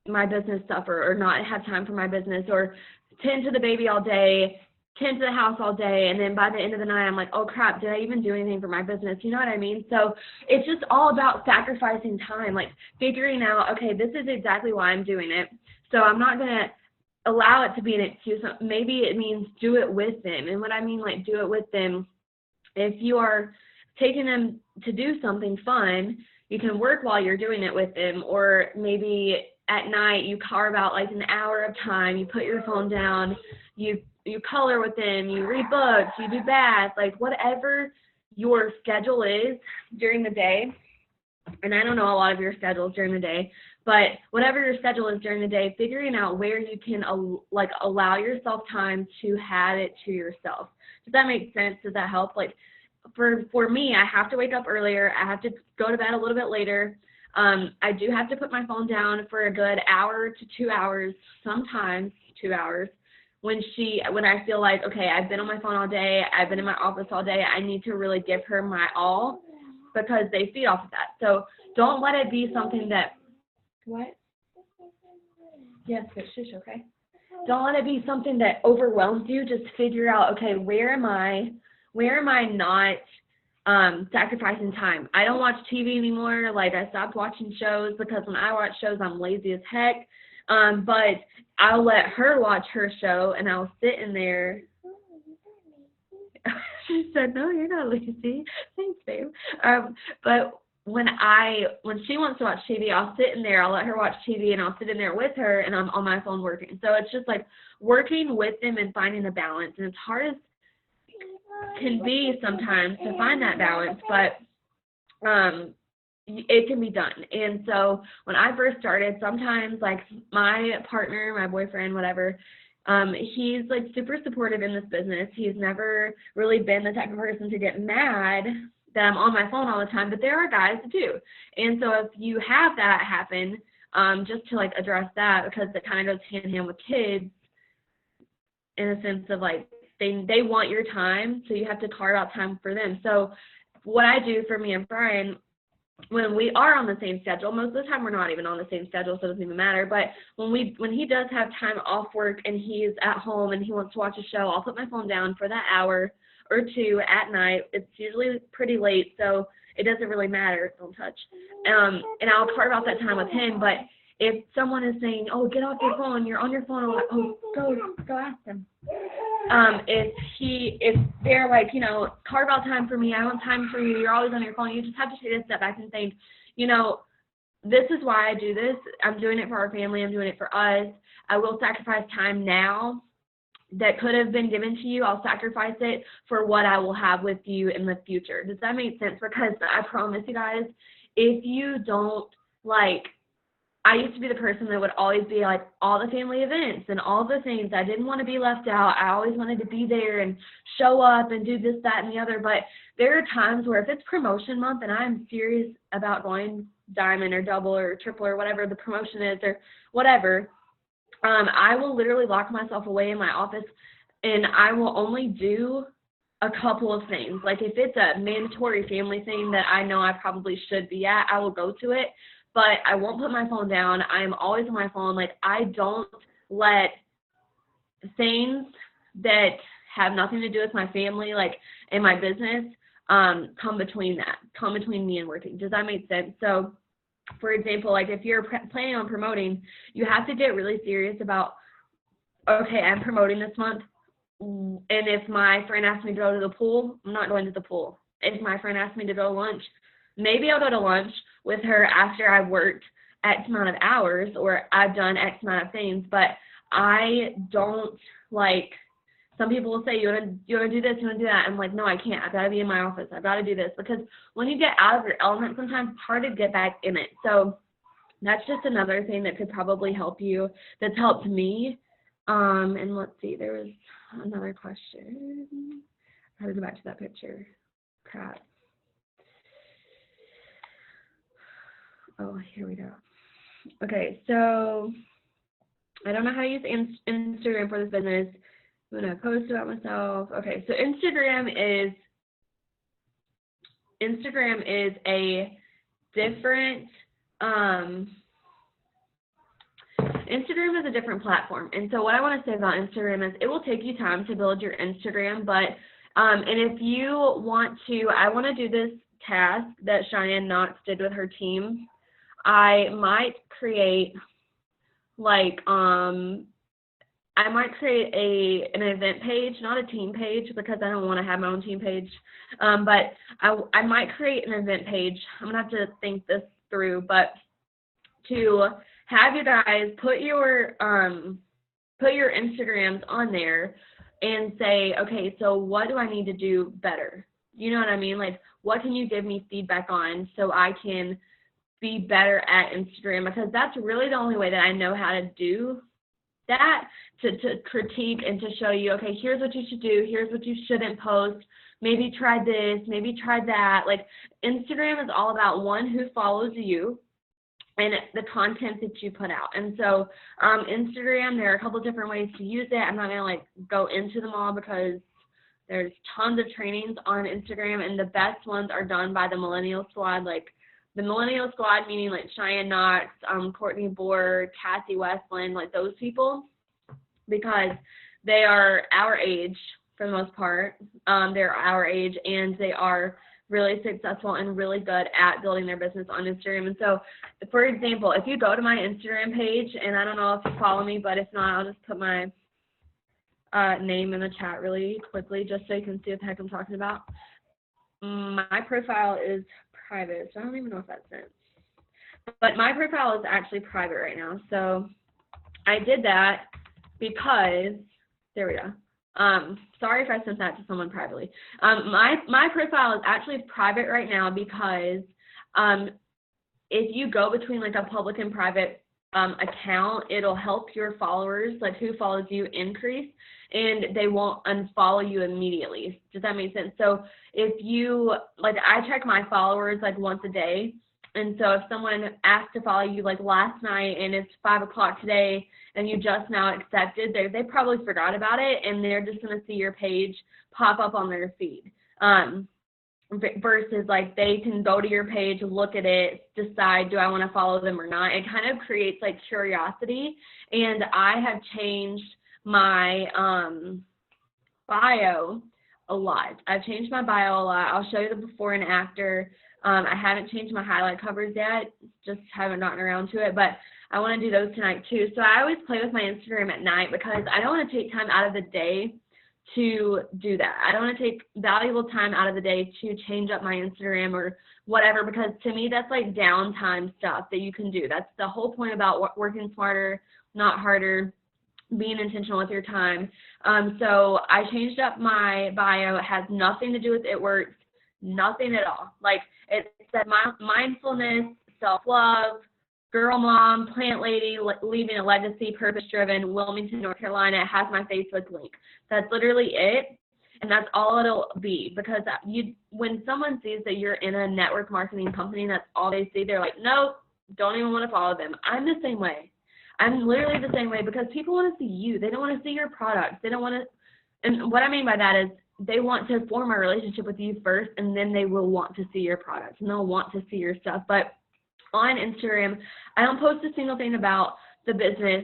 my business suffer, or not have time for my business, or tend to the baby all day tend to the house all day, and then by the end of the night I'm like, oh crap, did I even do anything for my business? You know what I mean? So it's just all about sacrificing time, like figuring out, okay, this is exactly why I'm doing it, so I'm not going to allow it to be an excuse. Maybe it means do it with them. And what I mean, like, do it with them, if you are taking them to do something fun, you can work while you're doing it with them, or maybe at night you carve out like an hour of time, you put your phone down, you color with them, you read books, you do baths, like whatever your schedule is during the day. And I don't know a lot of your schedules during the day, but whatever your schedule is during the day, figuring out where you can like allow yourself time to have it to yourself. Does that make sense? Does that help? Like for me, I have to wake up earlier. I have to go to bed a little bit later. I do have to put my phone down for a good hour to 2 hours, sometimes 2 hours. When I feel like, okay, I've been on my phone all day, I've been in my office all day, I need to really give her my all, because they feed off of that. So don't let it be something that, what? Yes, but shush, okay. Don't let it be something that overwhelms you. Just figure out, okay, where am I not sacrificing time? I don't watch TV anymore. Like, I stopped watching shows because when I watch shows, I'm lazy as heck. But I'll let her watch her show, and I'll sit in there. She said, no, you're not lazy. Thanks, babe. But when she wants to watch TV, I'll sit in there, I'll let her watch TV, and I'll sit in there with her, and I'm on my phone working. So it's just like working with them and finding the balance. And it's hard as can be sometimes to find that balance, but it can be done. And so when I first started, sometimes like my partner, my boyfriend, whatever, he's like super supportive in this business. He's never really been the type of person to get mad that I'm on my phone all the time, but there are guys that do. And so if you have that happen, just to like address that, because it kind of goes hand in hand with kids in a sense of like they want your time, so you have to carve out time for them. So what I do for me and Brian, when we are on the same schedule, most of the time we're not even on the same schedule, so it doesn't even matter, but when he does have time off work and he's at home and he wants to watch a show, I'll put my phone down for that hour or two at night. It's usually pretty late, so it doesn't really matter. Don't touch. And I'll carve out that time with him. But if someone is saying, oh, get off your phone, you're on your phone, I'm like, oh, go ask them. If they're like, you know, carve out time for me, I want time for you, you're always on your phone, you just have to take a step back and think, you know, this is why I do this. I'm doing it for our family. I'm doing it for us. I will sacrifice time now that could have been given to you. I'll sacrifice it for what I will have with you in the future. Does that make sense? Because I promise you guys, if you don't, like, I used to be the person that would always be like all the family events and all the things. I didn't want to be left out. I always wanted to be there and show up and do this, that, and the other. But there are times where if it's promotion month and I'm serious about going diamond or double or triple or whatever the promotion is or whatever, I will literally lock myself away in my office and I will only do a couple of things. Like if it's a mandatory family thing that I know I probably should be at, I will go to it. But I won't put my phone down. I'm always on my phone. Like, I don't let things that have nothing to do with my family, like, and my business, come between me and working. Does that make sense? So, for example, like, if you're planning on promoting, you have to get really serious about, okay, I'm promoting this month, and if my friend asks me to go to the pool, I'm not going to the pool. If my friend asks me to go to lunch, maybe I'll go to lunch with her after I've worked X amount of hours or I've done X amount of things, but I don't, like, some people will say, you want to do this, you want to do that. I'm like, no, I can't. I've got to be in my office. I've got to do this, because when you get out of your element, sometimes it's hard to get back in it. So that's just another thing that could probably help you, that's helped me. And let's see, there was another question. How to go back to that picture. Crap. Oh, here we go. Okay, so I don't know how to use Instagram for this business. I'm going to post about myself. Okay, so Instagram is a different, Instagram is a different platform. And so what I want to say about Instagram is it will take you time to build your Instagram, but and if you want to, I want to do this task that Cheyenne Knox did with her team. I might create like I might create an event page, not a team page, because I don't want to have my own team page. But I might create an event page. I'm gonna have to think this through, but to have you guys put your Instagrams on there and say, okay, so what do I need to do better? You know what I mean? Like, what can you give me feedback on so I can be better at Instagram? Because that's really the only way that I know how to do that, to critique and to show you, okay, here's what you should do, here's what you shouldn't post, maybe try this, maybe try that. Like, Instagram is all about, one, who follows you, and the content that you put out. And so Instagram, there are a couple different ways to use it. I'm not going to like go into them all because there's tons of trainings on Instagram, and the best ones are done by the Millennial Squad. Like the Millennial Squad, meaning like Cheyenne Knox, Courtney Board, Cassie Westland, like those people, because they are our age for the most part. They're our age, and they are really successful and really good at building their business on Instagram. And so, for example, if you go to my Instagram page, and I don't know if you follow me, but if not, I'll just put my name in the chat really quickly just so you can see what the heck I'm talking about. My profile is private, so I don't even know if that's it. But my profile is actually private right now. So I did that because, there we go. Sorry if I sent that to someone privately. My profile is actually private right now because if you go between like a public and private account, it'll help your followers, like who follows you, increase, and they won't unfollow you immediately. Does that make sense? So if you, like, I check my followers like once a day. And so if someone asked to follow you like last night and it's 5 o'clock today and you just now accepted, they probably forgot about it, and they're just going to see your page pop up on their feed. Versus like they can go to your page, look at it, decide, do I want to follow them or not? It kind of creates like curiosity. And I have changed my bio a lot. I've changed my bio a lot. I'll show you the before and after. I haven't changed my highlight covers yet, just haven't gotten around to it, but I want to do those tonight too. So I always play with my Instagram at night because I don't want to take time out of the day to do that. I don't want to take valuable time out of the day to change up my Instagram or whatever, because to me that's like downtime stuff that you can do. That's the whole point about working smarter, not harder, being intentional with your time. So I changed up my bio. It has nothing to do with It Works, nothing at all. Like, it said mindfulness, self-love, girl mom, plant lady, leaving a legacy, purpose-driven, Wilmington, North Carolina. It has my Facebook link. That's literally it, and that's all it'll be, because when someone sees that you're in a network marketing company, that's all they see, they're like, nope, don't even want to follow them. I'm the same way. I'm literally the same way, because people want to see you. They don't want to see your products. They don't want to, and what I mean by that is they want to form a relationship with you first, and then they will want to see your products, and they'll want to see your stuff. But on Instagram, I don't post a single thing about the business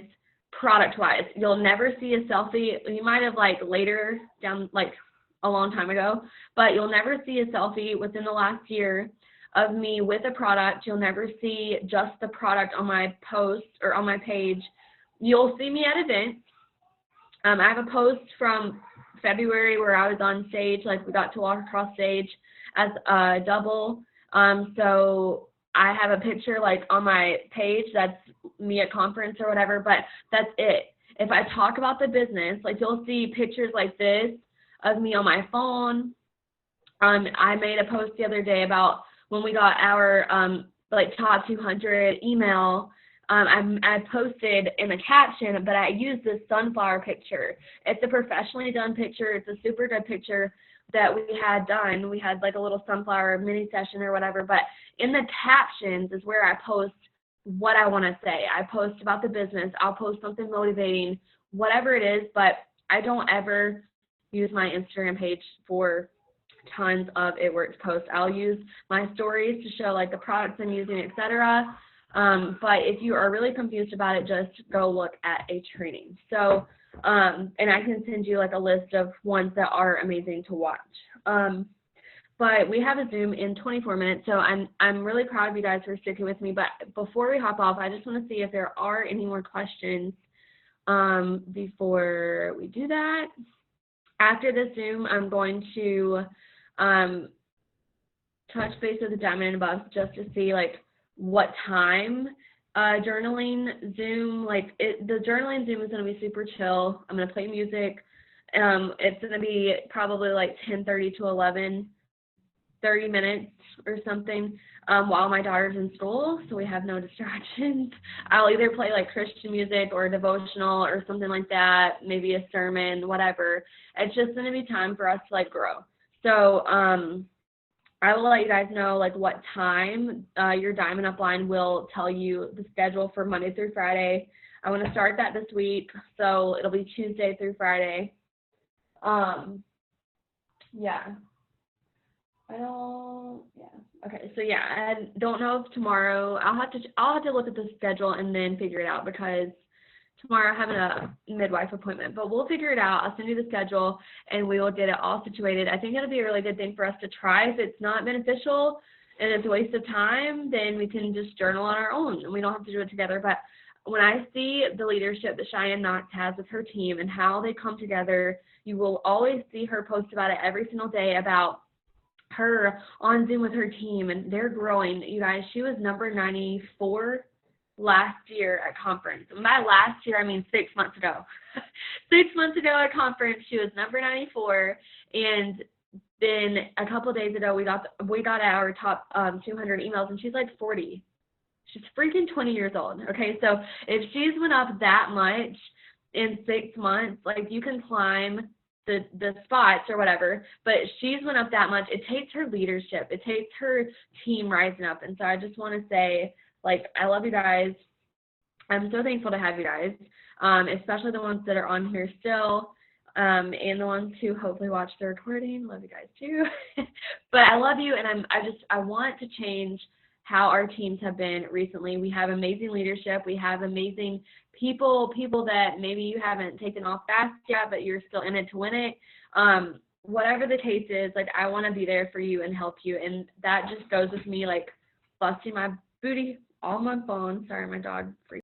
product-wise. You'll never see a selfie. You might have like later down, like a long time ago, but you'll never see a selfie within the last year of me with a product. You'll never see just the product on my post or on my page. You'll see me at events. I have a post from February where I was on stage, like we got to walk across stage as a double. So I have a picture like on my page that's me at conference or whatever, but that's it. If I talk about the business, like you'll see pictures like this of me on my phone. I made a post the other day about when we got our like top 200 email. I posted in the caption, but I used this sunflower picture. It's a professionally done picture. It's a super good picture that we had done. We had like a little sunflower mini session or whatever, but in the captions is where I post what I want to say. I post about the business. I'll post something motivating, whatever it is, but I don't ever use my Instagram page for tons of It Works posts. I'll use my stories to show like the products I'm using, etc. But if you are really confused about it, just go look at a training. So, and I can send you like a list of ones that are amazing to watch. But we have a Zoom in 24 minutes, so I'm really proud of you guys for sticking with me. But before we hop off, I just want to see if there are any more questions before we do that. After the Zoom, I'm going to touch base with the Diamond and Above just to see like what time journaling Zoom, like the journaling Zoom is going to be super chill. I'm going to play music. It's going to be probably like 10:30 to 11, 30 minutes or something while my daughter's in school, so we have no distractions. I'll either play like Christian music or a devotional or something like that, maybe a sermon, whatever. It's just going to be time for us to like grow. So I will let you guys know like what time your Diamond Upline will tell you the schedule for Monday through Friday. I want to start that this week, so it'll be Tuesday through Friday. Yeah. Okay, so yeah, I don't know if tomorrow, I'll have to look at the schedule and then figure it out, because tomorrow I'm having a midwife appointment, but we'll figure it out. I'll send you the schedule and we will get it all situated. I think it'll be a really good thing for us to try. If it's not beneficial and it's a waste of time, then we can just journal on our own and we don't have to do it together. But when I see the leadership that Cheyenne Knox has with her team and how they come together, you will always see her post about it every single day about her on Zoom with her team, and they're growing. You guys, she was number 94 last year at conference. And by last year, I mean 6 months ago. 6 months ago at conference, she was number 94, and then a couple of days ago, we got our top 200 emails, and she's like 40. She's freaking 20 years old. Okay, so if she's went up that much in 6 months, like you can climb the spots or whatever, but she's went up that much. It takes her leadership. It takes her team rising up. And so I just want to say, like, I love you guys. I'm so thankful to have you guys, especially the ones that are on here still, and the ones who hopefully watch the recording. Love you guys too. But I love you, and I want to change how our teams have been recently. We have amazing leadership. We have amazing people that maybe you haven't taken off fast yet, but you're still in it to win it. Whatever the case is, like, I want to be there for you and help you. And that just goes with me, like, busting my booty on my phone. Sorry, my dog freaked